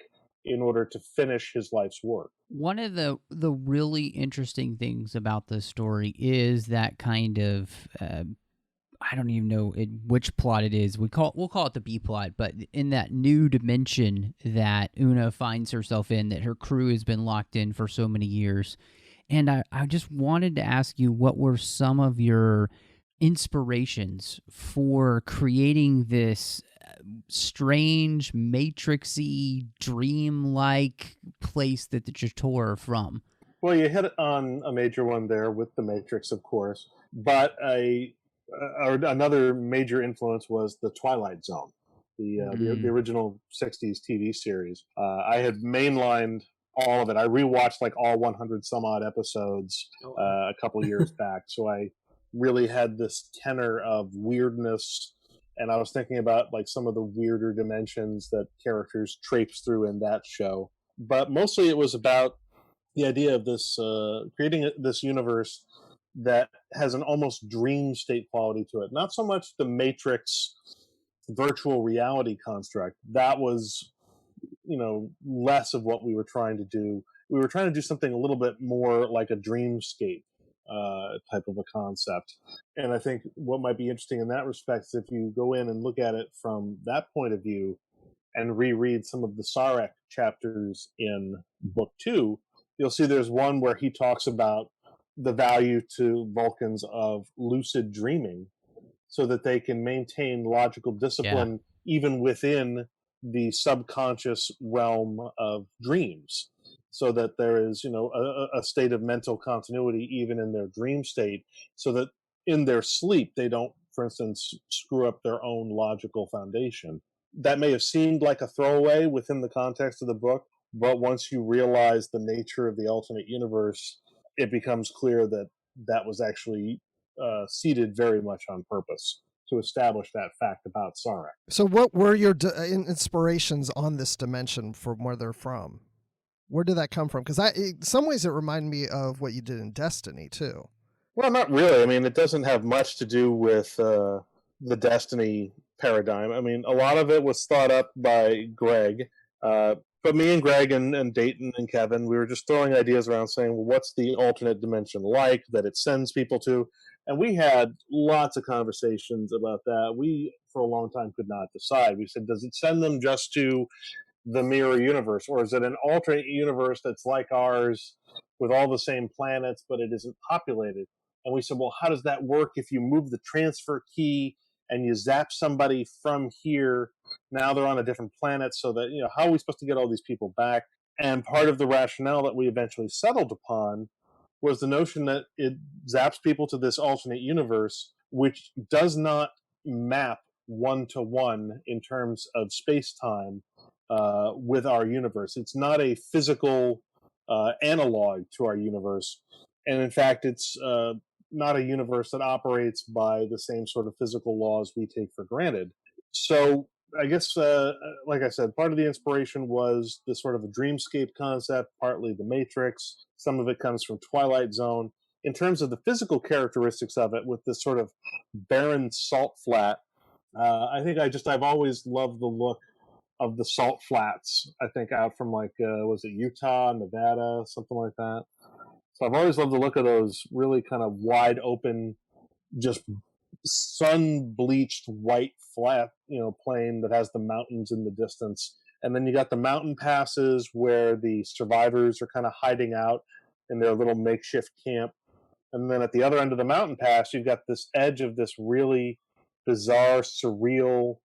in order to finish his life's work. One of the really interesting things about this story is that kind of I don't even know which plot it is. We'll call it the B plot, but in that new dimension that Una finds herself in, that her crew has been locked in for so many years. And I just wanted to ask you, what were some of your inspirations for creating this strange, matrixy, dream-like place that the Jator are from? Well, you hit on a major one there with the Matrix, of course, but another major influence was the Twilight Zone, the original 60s TV series. I had mainlined all of it. I rewatched like all 100 some odd episodes a couple years back, so I really had this tenor of weirdness, and I was thinking about like some of the weirder dimensions that characters traipse through in that show. But mostly it was about the idea of this creating this universe that has an almost dream state quality to it. Not so much the Matrix virtual reality construct. That was, less of what we were trying to do. We were trying to do something a little bit more like a dreamscape type of a concept. And I think what might be interesting in that respect is if you go in and look at it from that point of view and reread some of the Sarek chapters in book 2, you'll see there's one where he talks about the value to Vulcans of lucid dreaming so that they can maintain logical discipline even within the subconscious realm of dreams, so that there is, a state of mental continuity even in their dream state, so that in their sleep they don't, for instance, screw up their own logical foundation. That may have seemed like a throwaway within the context of the book, but once you realize the nature of the alternate universe, it becomes clear that that was actually seeded very much on purpose to establish that fact about Sarek. So what were your inspirations on this dimension from where they're from? Where did that come from? Because in some ways it reminded me of what you did in Destiny, too. Well, not really. I mean, it doesn't have much to do with the Destiny paradigm. I mean, a lot of it was thought up by Greg. But me and Greg and Dayton and Kevin, we were just throwing ideas around saying, well, what's the alternate dimension like that it sends people to? And we had lots of conversations about that. We, for a long time, could not decide. We said, does it send them just to the mirror universe, or is it an alternate universe that's like ours with all the same planets, but it isn't populated? And we said, well, how does that work if you move the transfer key and you zap somebody from here? Now they're on a different planet, so that, how are we supposed to get all these people back? And part of the rationale that we eventually settled upon was the notion that it zaps people to this alternate universe, which does not map one-to-one in terms of space-time with our universe. It's not a physical analog to our universe. And in fact, it's not a universe that operates by the same sort of physical laws we take for granted. So I guess, like I said, part of the inspiration was this sort of a dreamscape concept, partly the Matrix. Some of it comes from Twilight Zone. In terms of the physical characteristics of it, with this sort of barren salt flat, I think I've always loved the look of the salt flats. I think out from was it Utah, Nevada, something like that. So I've always loved the look of those really kind of wide open, just sun-bleached white flat, plain that has the mountains in the distance. And then you got the mountain passes where the survivors are kind of hiding out in their little makeshift camp. And then at the other end of the mountain pass, you've got this edge of this really bizarre, surreal,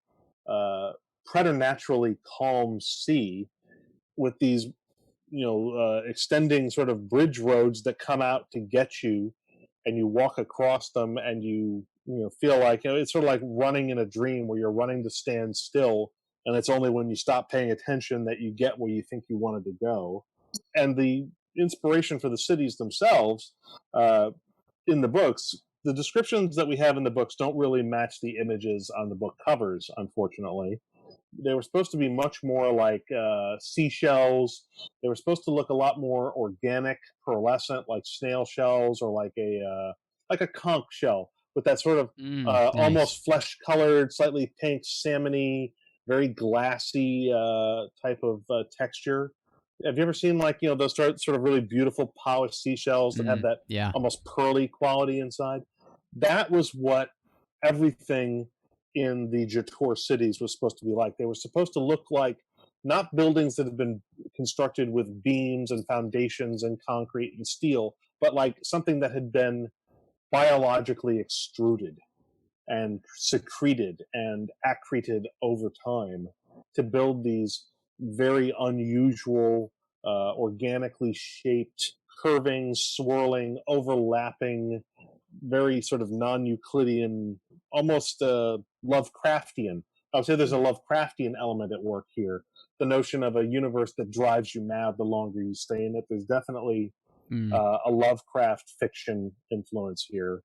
preternaturally calm sea with these, extending sort of bridge roads that come out to get you, and you walk across them, and you feel like it's sort of like running in a dream where you're running to stand still, and it's only when you stop paying attention that you get where you think you wanted to go. And the inspiration for the cities themselves in the books, the descriptions that we have in the books don't really match the images on the book covers, unfortunately. They were supposed to be much more like seashells. They were supposed to look a lot more organic, pearlescent, like snail shells, or like a conch shell, with that sort of Nice. almost flesh-colored, slightly pink, salmon-y, very glassy type of texture. Have you ever seen those sort of really beautiful polished seashells that have that almost pearly quality inside? That was what everything in the Jator cities was supposed to be like. They were supposed to look like not buildings that have been constructed with beams and foundations and concrete and steel, but like something that had been biologically extruded and secreted and accreted over time to build these very unusual, organically shaped, curving, swirling, overlapping, very sort of non-Euclidean, almost Lovecraftian. I would say there's a Lovecraftian element at work here. The notion of a universe that drives you mad the longer you stay in it. There's definitely a Lovecraft fiction influence here.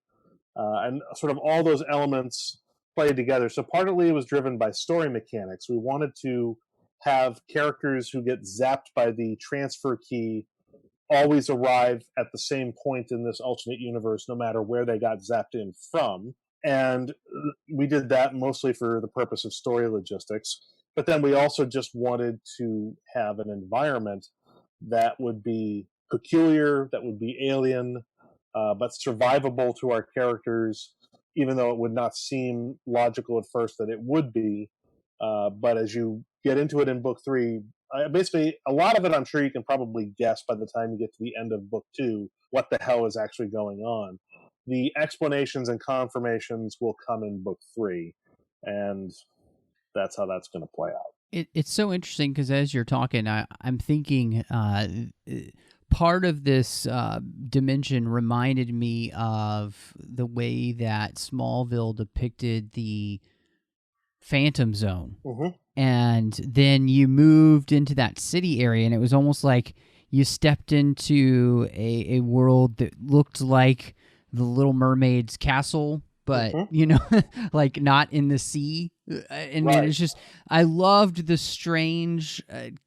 And sort of all those elements played together. So partly it was driven by story mechanics. We wanted to have characters who get zapped by the transfer key always arrive at the same point in this alternate universe, no matter where they got zapped in from. And we did that mostly for the purpose of story logistics. But then we also just wanted to have an environment that would be peculiar, that would be alien, but survivable to our characters, even though it would not seem logical at first that it would be. But as you get into it in book 3, basically, a lot of it I'm sure you can probably guess by the time you get to the end of book 2 what the hell is actually going on. The explanations and confirmations will come in book 3, and that's how that's going to play out. It's so interesting because as you're talking, I'm thinking part of this dimension reminded me of the way that Smallville depicted the Phantom Zone. Mm-hmm. And then you moved into that city area, and it was almost like you stepped into a world that looked like the Little Mermaid's castle, but, like not in the sea. And Right. it's just, I loved the strange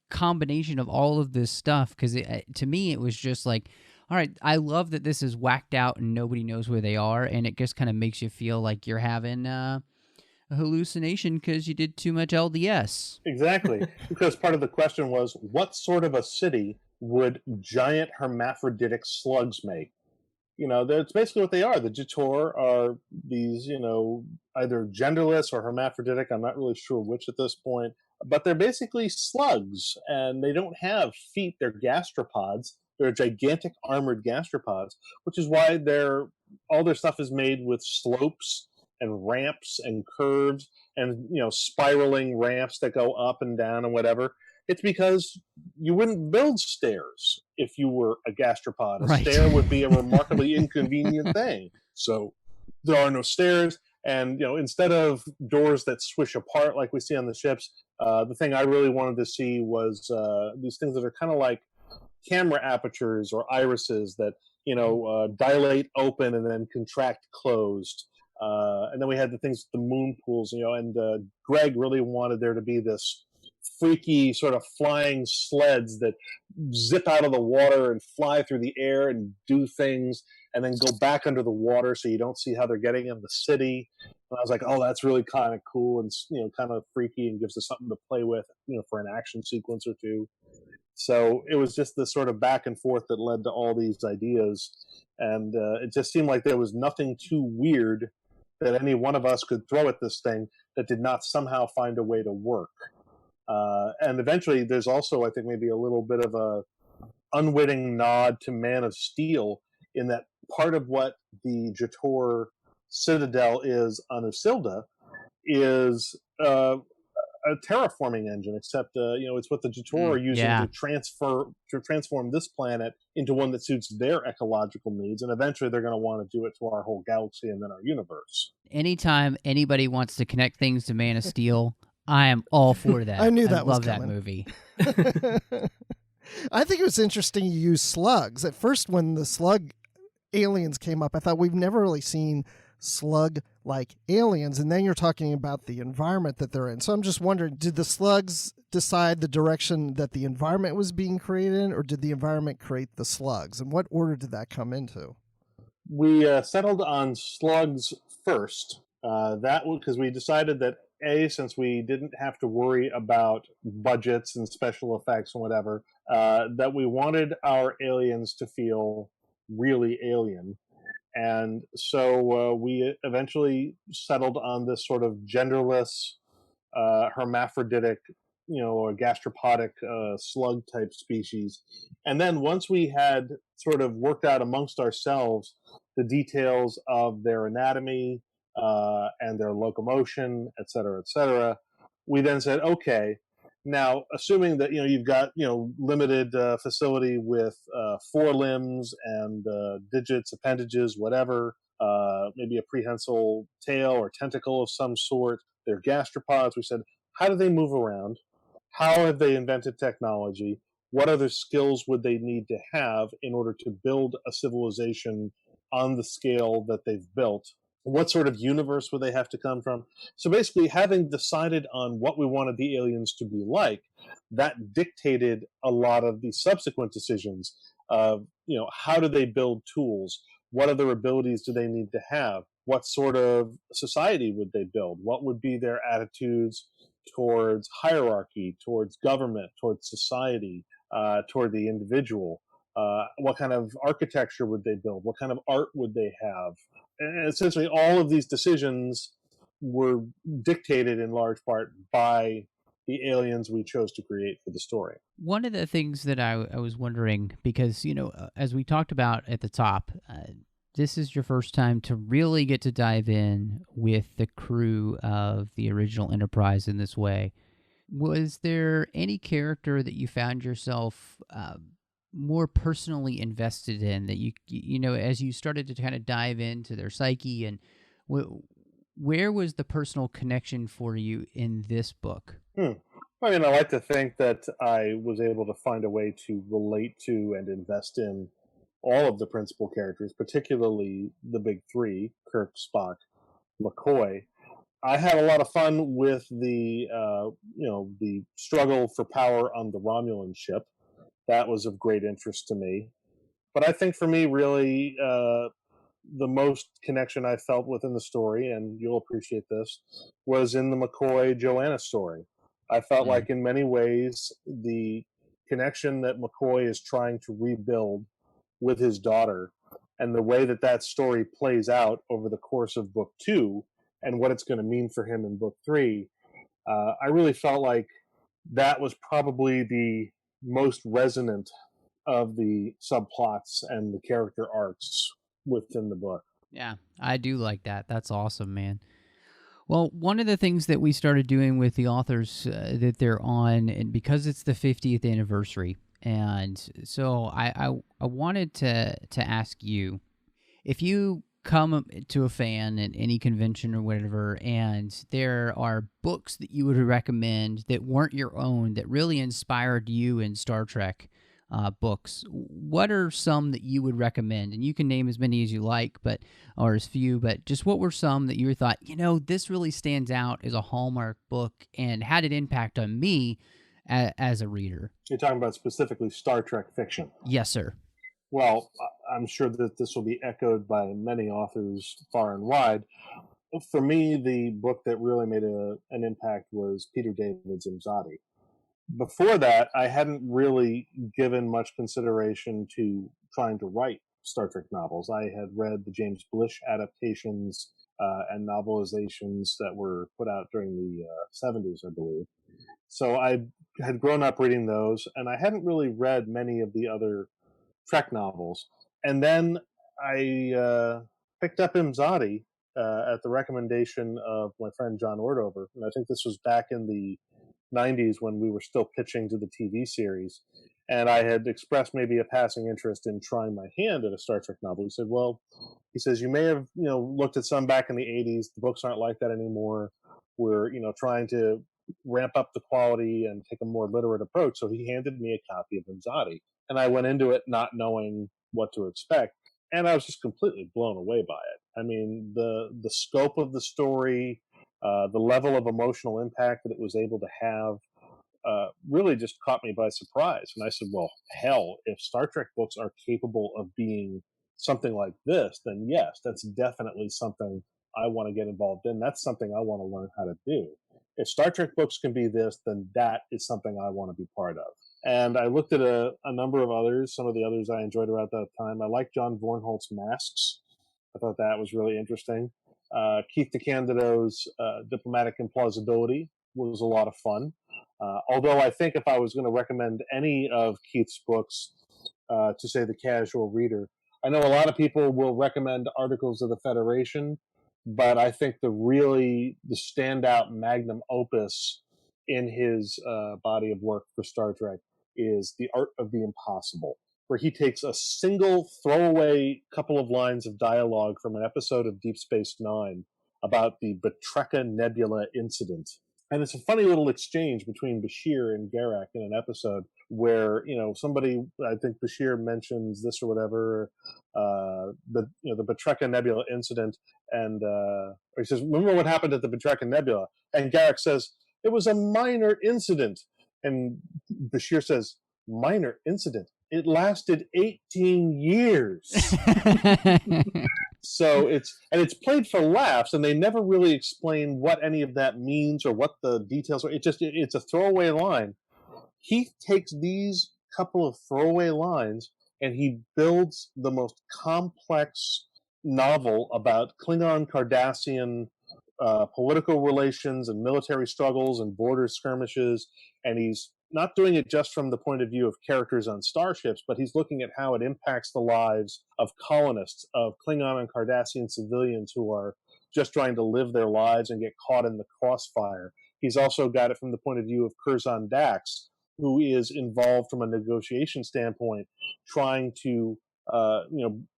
combination of all of this stuff, because to me, it was just like, all right, I love that this is whacked out and nobody knows where they are, and it just kind of makes you feel like you're having a hallucination because you did too much LDS. Exactly. Because part of the question was, what sort of a city would giant hermaphroditic slugs make? That's basically what they are. The Jator are these, either genderless or hermaphroditic. I'm not really sure which at this point, but they're basically slugs, and they don't have feet. They're gastropods. They're gigantic armored gastropods, which is why all their stuff is made with slopes and ramps and curves and spiraling ramps that go up and down and whatever. It's because you wouldn't build stairs if you were a gastropod. A stair would be a remarkably inconvenient thing. So there are no stairs. And, instead of doors that swish apart like we see on the ships, the thing I really wanted to see was these things that are kind of like camera apertures or irises that, dilate open and then contract closed. And then we had the things, the moon pools, and Greg really wanted there to be this freaky sort of flying sleds that zip out of the water and fly through the air and do things and then go back under the water so you don't see how they're getting in the city. And I was like, oh, that's really kind of cool and kind of freaky and gives us something to play with, for an action sequence or two. So it was just this sort of back and forth that led to all these ideas. And it just seemed like there was nothing too weird that any one of us could throw at this thing that did not somehow find a way to work. And eventually there's also, I think, maybe a little bit of a unwitting nod to Man of Steel in that part of what the Jator Citadel is on Usilda is a terraforming engine, except it's what the Jator are using to transform this planet into one that suits their ecological needs, and eventually they're going to want to do it to our whole galaxy and then our universe. Anytime anybody wants to connect things to Man of Steel, I am all for that. I knew that I was love coming. that movie. I think it was interesting you use slugs. At first, when the slug aliens came up, I thought we've never really seen slug-like aliens, and then you're talking about the environment that they're in. So I'm just wondering, did the slugs decide the direction that the environment was being created in, or did the environment create the slugs? And what order did that come into? We settled on slugs first. That because we decided that since we didn't have to worry about budgets and special effects and whatever, that we wanted our aliens to feel really alien. And so we eventually settled on this sort of genderless, hermaphroditic, or gastropodic slug type species. And then once we had sort of worked out amongst ourselves the details of their anatomy, and their locomotion, et cetera, we then said, okay, now assuming that you've got limited facility with forelimbs and digits, appendages, whatever, maybe a prehensile tail or tentacle of some sort, they're gastropods. We said, how do they move around? How have they invented technology? What other skills would they need to have in order to build a civilization on the scale that they've built? What sort of universe would they have to come from? So basically, having decided on what we wanted the aliens to be like, that dictated a lot of the subsequent decisions of, how do they build tools? What other abilities do they need to have? What sort of society would they build? What would be their attitudes towards hierarchy, towards government, towards society, toward the individual? What kind of architecture would they build? What kind of art would they have? And essentially, all of these decisions were dictated in large part by the aliens we chose to create for the story. One of the things that I was wondering, because, as we talked about at the top, this is your first time to really get to dive in with the crew of the original Enterprise in this way. Was there any character that you found yourself more personally invested in, that as you started to kind of dive into their psyche, and where was the personal connection for you in this book? I mean, I like to think that I was able to find a way to relate to and invest in all of the principal characters, particularly the big three, Kirk, Spock, McCoy. I had a lot of fun with the struggle for power on the Romulan ship. That was of great interest to me. But I think for me, really, the most connection I felt within the story, and you'll appreciate this, was in the McCoy-Joanna story. I felt like in many ways, the connection that McCoy is trying to rebuild with his daughter, and the way that that story plays out over the course of book 2 and what it's going to mean for him in book 3, I really felt like that was probably the most resonant of the subplots and the character arcs within the book. Yeah, I do like that. That's awesome, man. Well, one of the things that we started doing with the authors that they're on, and because it's the 50th anniversary, and so I wanted to ask you, if you come to a fan at any convention or whatever, and there are books that you would recommend that weren't your own that really inspired you in Star Trek books, what are some that you would recommend? And you can name as many as you like, or as few, but just what were some that you thought, this really stands out as a Hallmark book and had an impact on me as a reader? You're talking about specifically Star Trek fiction? Yes, sir. Well, I'm sure that this will be echoed by many authors far and wide. For me, the book that really made an impact was Peter David's Imzadi. Before that, I hadn't really given much consideration to trying to write Star Trek novels. I had read the James Blish adaptations and novelizations that were put out during the 70s, I believe. So I had grown up reading those, and I hadn't really read many of the other Trek novels. And then I picked up Imzadi at the recommendation of my friend John Ordover. And I think this was back in the 90s when we were still pitching to the TV series. And I had expressed maybe a passing interest in trying my hand at a Star Trek novel. He said, he says, you may have, looked at some back in the 80s. The books aren't like that anymore. We're, trying to ramp up the quality and take a more literate approach. So he handed me a copy of Imzadi. And I went into it not knowing what to expect. And I was just completely blown away by it. I mean, the scope of the story, the level of emotional impact that it was able to have really just caught me by surprise. And I said, well, hell, if Star Trek books are capable of being something like this, then yes, that's definitely something I want to get involved in. That's something I want to learn how to do. If Star Trek books can be this, then that is something I want to be part of. And I looked at a number of others, some of the others I enjoyed around that time. I liked John Vornholt's Masks. I thought that was really interesting. Keith DeCandido's Diplomatic Implausibility was a lot of fun. Although I think if I was going to recommend any of Keith's books to, say, the casual reader, I know a lot of people will recommend Articles of the Federation, but I think the standout magnum opus in his body of work for Star Trek is The Art of the Impossible, where he takes a single throwaway couple of lines of dialogue from an episode of Deep Space Nine about the Betreka Nebula incident. And it's a funny little exchange between Bashir and Garak in an episode where, somebody, I think Bashir mentions this or whatever, the Betreka Nebula incident, and or he says, remember what happened at the Betreka Nebula? And Garak says, it was a minor incident. And Bashir says, minor incident? It lasted 18 years. So it's played for laughs, and they never really explain what any of that means or what the details are. It's a throwaway line. He takes these couple of throwaway lines and he builds the most complex novel about Klingon Cardassian political relations and military struggles and border skirmishes, and he's not doing it just from the point of view of characters on starships, but he's looking at how it impacts the lives of colonists, of Klingon and Cardassian civilians who are just trying to live their lives and get caught in the crossfire. He's also got it from the point of view of Curzon Dax, who is involved from a negotiation standpoint, trying to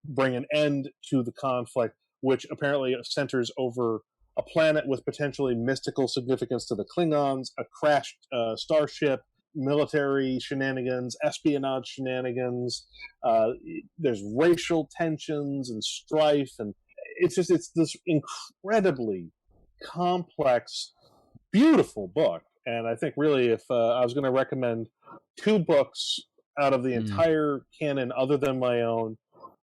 bring an end to the conflict, which apparently centers over a planet with potentially mystical significance to the Klingons, a crashed starship, military shenanigans, espionage shenanigans. There's racial tensions and strife, and it's this incredibly complex, beautiful book. And I think really, if I was going to recommend two books out of the entire canon, other than my own,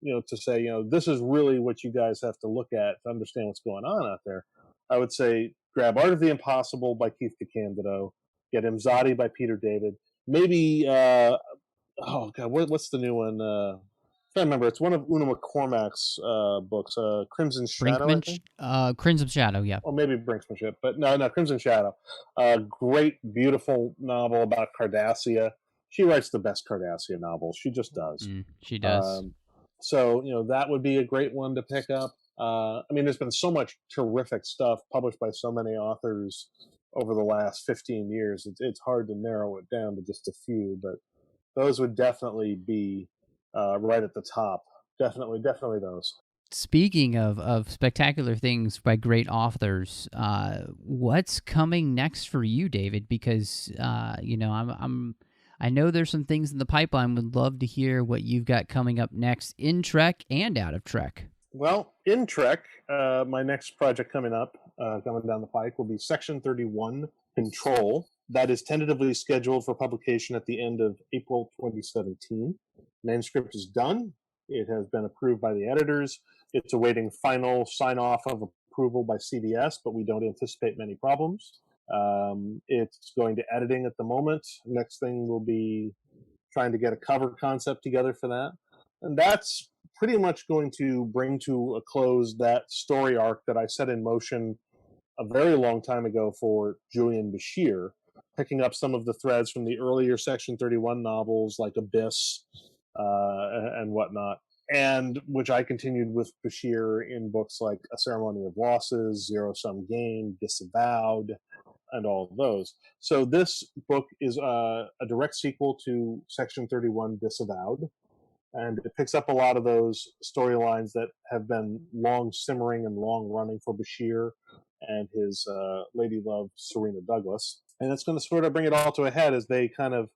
to say, this is really what you guys have to look at to understand what's going on out there, I would say grab Art of the Impossible by Keith DeCandido, get Imzadi by Peter David, maybe what's the new one? I remember. It's one of Una McCormack's books, Crimson Shadow, I think? Crimson Shadow, yeah. Or maybe Brinksmanship, but no, Crimson Shadow. Great, beautiful novel about Cardassia. She writes the best Cardassia novels. She just does. She does. So, that would be a great one to pick up. I mean, there's been so much terrific stuff published by so many authors over the last 15 years. It's hard to narrow it down to just a few, but those would definitely be right at the top. Definitely those. Speaking of spectacular things by great authors, what's coming next for you, David? Because I know there's some things in the pipeline. Would love to hear what you've got coming up next in Trek and out of Trek. Well, in Trek, my next project coming down the pike will be Section 31 Control. That is tentatively scheduled for publication at the end of April 2017. Manuscript is done. It has been approved by the editors. It's awaiting final sign-off of approval by CBS, but we don't anticipate many problems. It's going to editing at the moment. Next thing will be trying to get a cover concept together for that. And that's pretty much going to bring to a close that story arc that I set in motion a very long time ago for Julian Bashir, picking up some of the threads from the earlier Section 31 novels like Abyss and whatnot, and which I continued with Bashir in books like A Ceremony of Losses, Zero Sum Game, Disavowed, and all of those. So this book is a direct sequel to Section 31 Disavowed, and it picks up a lot of those storylines that have been long simmering and long running for Bashir and his lady love, Serena Douglas. And it's going to sort of bring it all to a head as they kind of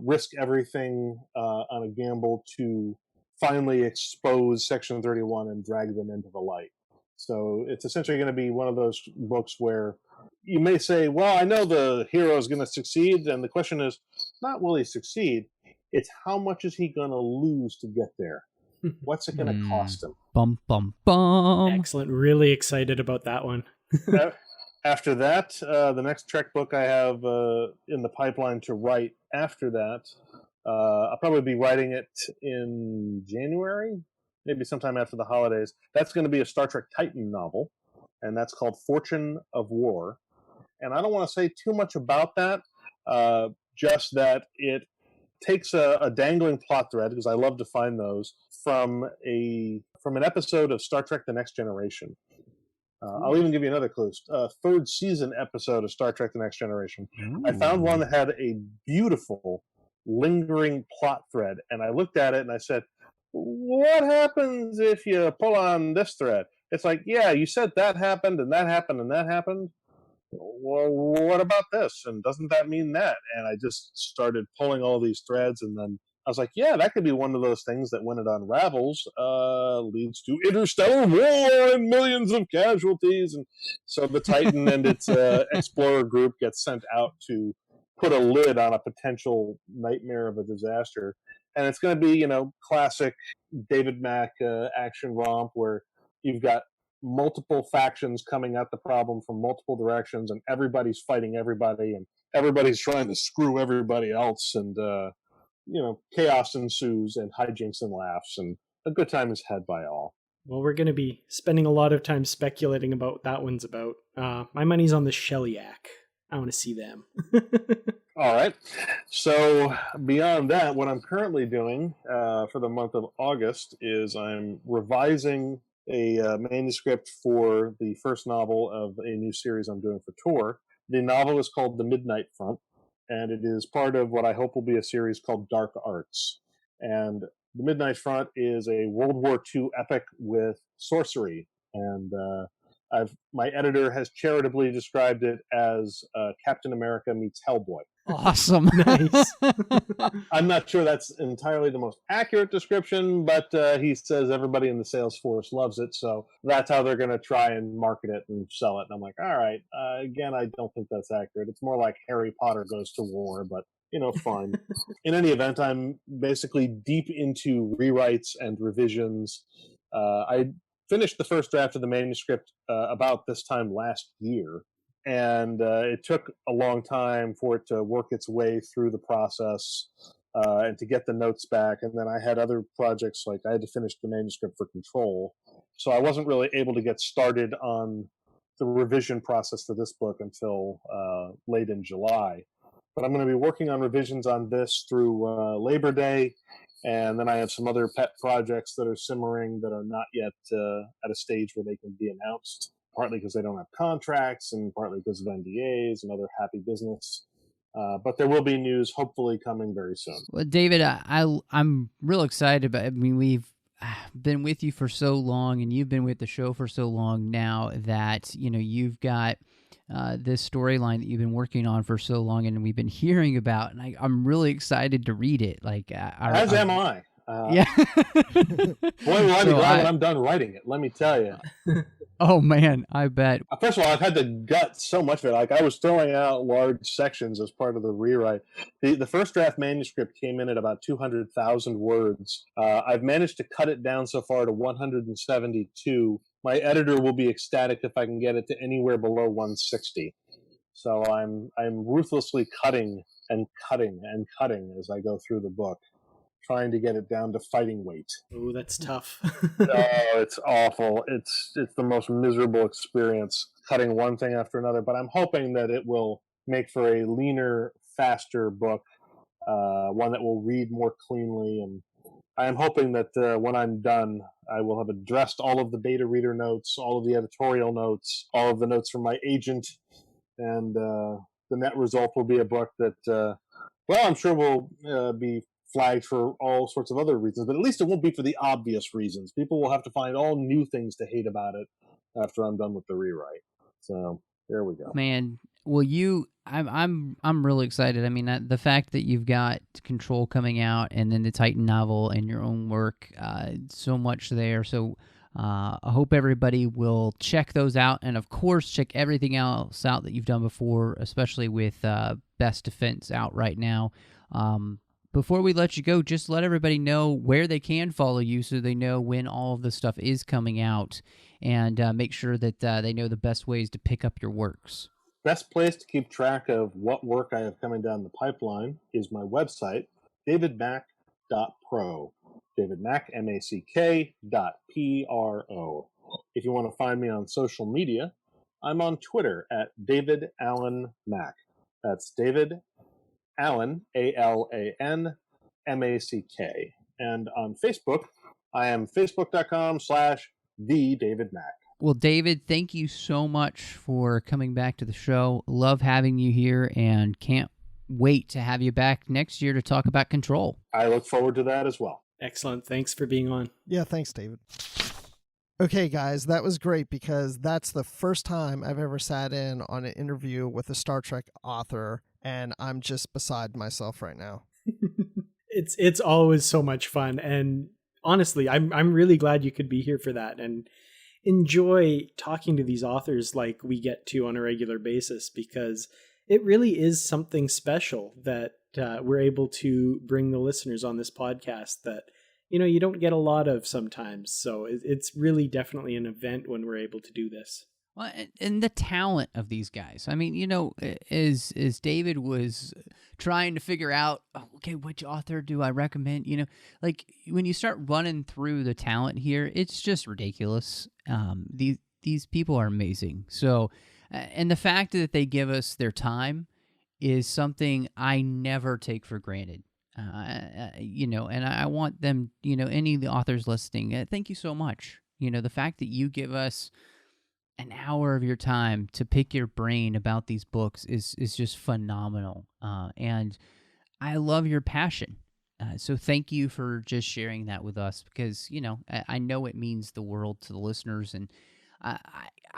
risk everything on a gamble to finally expose Section 31 and drag them into the light. So it's essentially going to be one of those books where you may say, well, I know the hero is going to succeed, and the question is not will he succeed, it's how much is he going to lose to get there? What's it going to cost him? Bum, bum, bum. Excellent. Really excited about that one. After that, the next Trek book I have in the pipeline to write after that, I'll probably be writing it in January, maybe sometime after the holidays. That's going to be a Star Trek Titan novel, and that's called Fortune of War. And I don't want to say too much about that, just that it takes a dangling plot thread, because I love to find those, from an episode of Star Trek The Next Generation. I'll even give you another clue. Third season episode of Star Trek The Next Generation. Ooh. I found one that had a beautiful, lingering plot thread, and I looked at it and I said, what happens if you pull on this thread? It's like, yeah, you said that happened, and that happened, and that happened. Well, what about this? And doesn't that mean that? And I just started pulling all these threads, and then I was like, yeah, that could be one of those things that when it unravels, leads to interstellar war and millions of casualties. And so the Titan and its explorer group gets sent out to put a lid on a potential nightmare of a disaster. And it's going to be, classic David Mack action romp where you've got multiple factions coming at the problem from multiple directions, and everybody's fighting everybody, and everybody's trying to screw everybody else, and chaos ensues and hijinks and laughs, and a good time is had by all. Well, we're going to be spending a lot of time speculating about what that one's about. My money's on the Shellyak. I want to see them. All right. So beyond that, what I'm currently doing for the month of August is I'm revising a manuscript for the first novel of a new series I'm doing for Tor. The novel is called The Midnight Front, and it is part of what I hope will be a series called Dark Arts. And The Midnight Front is a World War II epic with sorcery, and my editor has charitably described it as Captain America meets Hellboy. Awesome. Nice. I'm not sure that's entirely the most accurate description, but he says everybody in the sales force loves it, so that's how they're going to try and market it and sell it. And I'm like, all right, again, I don't think that's accurate. It's more like Harry Potter goes to war, but, fine. In any event, I'm basically deep into rewrites and revisions. I finished the first draft of the manuscript about this time last year, and it took a long time for it to work its way through the process and to get the notes back. And then I had other projects, like I had to finish the manuscript for Control. So I wasn't really able to get started on the revision process for this book until late in July. But I'm going to be working on revisions on this through Labor Day. And then I have some other pet projects that are simmering that are not yet at a stage where they can be announced, partly because they don't have contracts and partly because of NDAs and other happy business. But there will be news hopefully coming very soon. Well, David, I'm real excited about it. I mean, we've been with you for so long, and you've been with the show for so long now that, you've got this storyline that you've been working on for so long, and we've been hearing about, and I'm really excited to read it. Like, as am I. Yeah. Boy, will I be glad when I'm done writing it, let me tell you. Oh, man, I bet. First of all, I've had to gut so much of it. Like, I was throwing out large sections as part of the rewrite. The first draft manuscript came in at about 200,000 words. I've managed to cut it down so far to 172. My editor will be ecstatic if I can get it to anywhere below 160. So I'm ruthlessly cutting and cutting and cutting as I go through the book, trying to get it down to fighting weight. Oh, that's tough. Oh, it's awful. It's the most miserable experience, cutting one thing after another. But I'm hoping that it will make for a leaner, faster book, one that will read more cleanly. And I'm hoping that when I'm done, I will have addressed all of the beta reader notes, all of the editorial notes, all of the notes from my agent, and the net result will be a book that, I'm sure will be flagged for all sorts of other reasons, but at least it won't be for the obvious reasons. People will have to find all new things to hate about it after I'm done with the rewrite. So there we go. Man, well, I'm really excited. I mean, the fact that you've got Control coming out, and then the Titan novel and your own work, so much there. So I hope everybody will check those out, and of course, check everything else out that you've done before, especially with Best Defense out right now. Before we let you go, just let everybody know where they can follow you so they know when all of the stuff is coming out, and make sure that they know the best ways to pick up your works. Best place to keep track of what work I have coming down the pipeline is my website, davidmack.pro. David Mack, MACK.PRO. If you want to find me on social media, I'm on Twitter at David Allen Mack. That's David Allen, ALAN, MACK. And on Facebook, I am facebook.com/TheDavidMack. Well, David, thank you so much for coming back to the show. Love having you here, and can't wait to have you back next year to talk about Control. I look forward to that as well. Excellent. Thanks for being on. Yeah, thanks, David. Okay, guys, that was great because that's the first time I've ever sat in on an interview with a Star Trek author, and I'm just beside myself right now. It's always so much fun, and honestly, I'm really glad you could be here for that and enjoy talking to these authors like we get to on a regular basis, because it really is something special that we're able to bring the listeners on this podcast that you don't get a lot of sometimes. So it's really definitely an event when we're able to do this. Well, and the talent of these guys. I mean, as David was trying to figure out, okay, which author do I recommend? Like when you start running through the talent here, it's just ridiculous. These people are amazing. So, and the fact that they give us their time is something I never take for granted. And I want them, any of the authors listening, thank you so much. The fact that you give us an hour of your time to pick your brain about these books is just phenomenal. And I love your passion. So thank you for just sharing that with us, because, I know it means the world to the listeners. And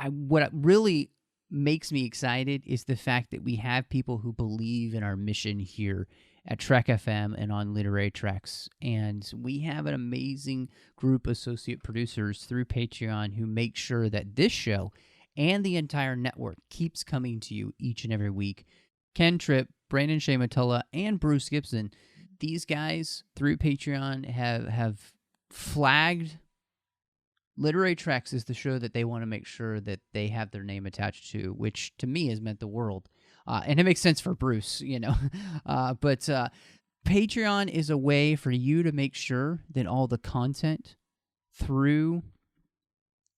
what really makes me excited is the fact that we have people who believe in our mission here at Trek FM and on Literary Treks. And we have an amazing group of associate producers through Patreon who make sure that this show and the entire network keeps coming to you each and every week. Ken Tripp, Brandon-Shea Mutala, and Bruce Gibson, these guys through Patreon have flagged Literary Treks is the show that they want to make sure that they have their name attached to, which to me has meant the world. And it makes sense for Bruce, but Patreon is a way for you to make sure that all the content through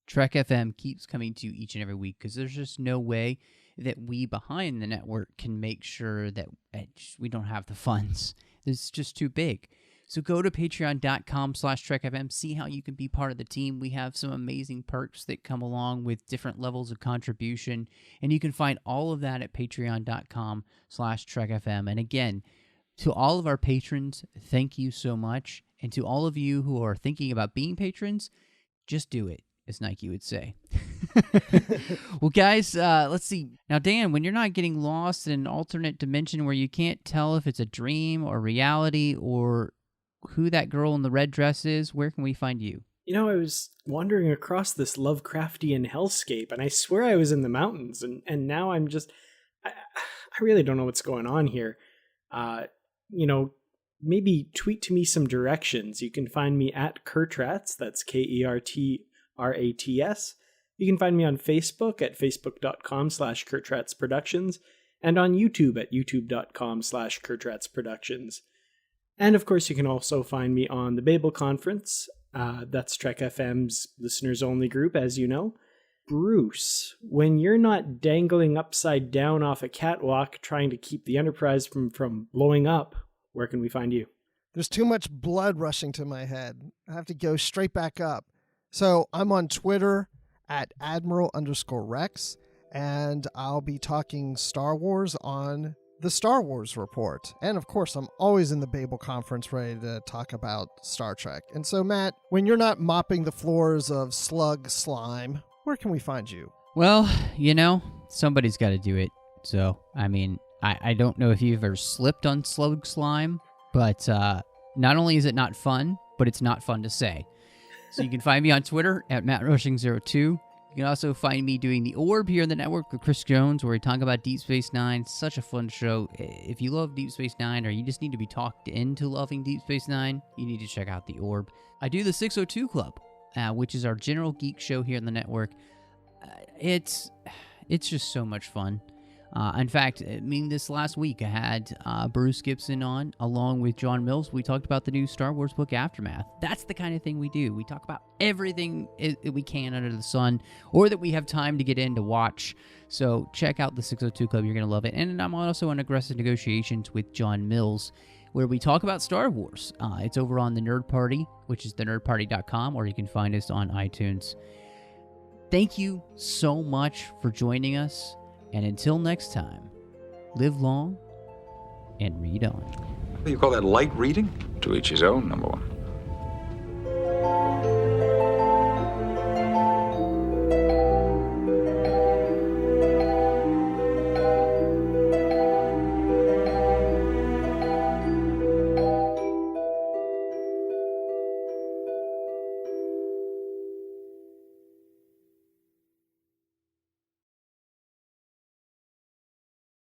Trek FM keeps coming to you each and every week, because there's just no way that we behind the network can make sure that we don't have the funds. It's just too big. So go to patreon.com/TrekFM, see how you can be part of the team. We have some amazing perks that come along with different levels of contribution, and you can find all of that at patreon.com/TrekFM. And again, to all of our patrons, thank you so much. And to all of you who are thinking about being patrons, just do it, as Nike would say. Well, guys, let's see. Now, Dan, when you're not getting lost in an alternate dimension where you can't tell if it's a dream or reality or who that girl in the red dress is, where can we find you? You know, I was wandering across this Lovecraftian hellscape, and I swear I was in the mountains, and now I'm just... I really don't know what's going on here. Maybe tweet to me some directions. You can find me at Kertrats, that's KERTRATS. You can find me on Facebook at facebook.com/KertratsProductions, and on YouTube at youtube.com/KertratsProductions. And of course, you can also find me on the Babel Conference. That's Trek FM's listeners only group, as you know. Bruce, when you're not dangling upside down off a catwalk trying to keep the Enterprise from blowing up, where can we find you? There's too much blood rushing to my head. I have to go straight back up. So I'm on Twitter at Admiral_Rex, and I'll be talking Star Wars on the Star Wars Report. And of course, I'm always in the Babel Conference ready to talk about Star Trek. And so, Matt, when you're not mopping the floors of slug slime, where can we find you? Well, somebody's got to do it. So, I don't know if you've ever slipped on slug slime, but not only is it not fun, but it's not fun to say. So you can find me on Twitter at MattRushing02. You can also find me doing The Orb here on the network with Chris Jones, where we talk about Deep Space Nine. Such a fun show. If you love Deep Space Nine, or you just need to be talked into loving Deep Space Nine, you need to check out The Orb. I do the 602 Club, which is our general geek show here on the network. It's just so much fun. In fact, this last week I had Bruce Gibson on, along with John Mills. We talked about the new Star Wars book, Aftermath. That's the kind of thing we do. We talk about everything that we can under the sun, or that we have time to get in to watch. So check out the 602 Club. You're going to love it. And I'm also on Aggressive Negotiations with John Mills, where we talk about Star Wars. It's over on the Nerd Party, which is thenerdparty.com, or you can find us on iTunes. Thank you so much for joining us. And until next time, live long and read on. You call that light reading? To each his own, number one.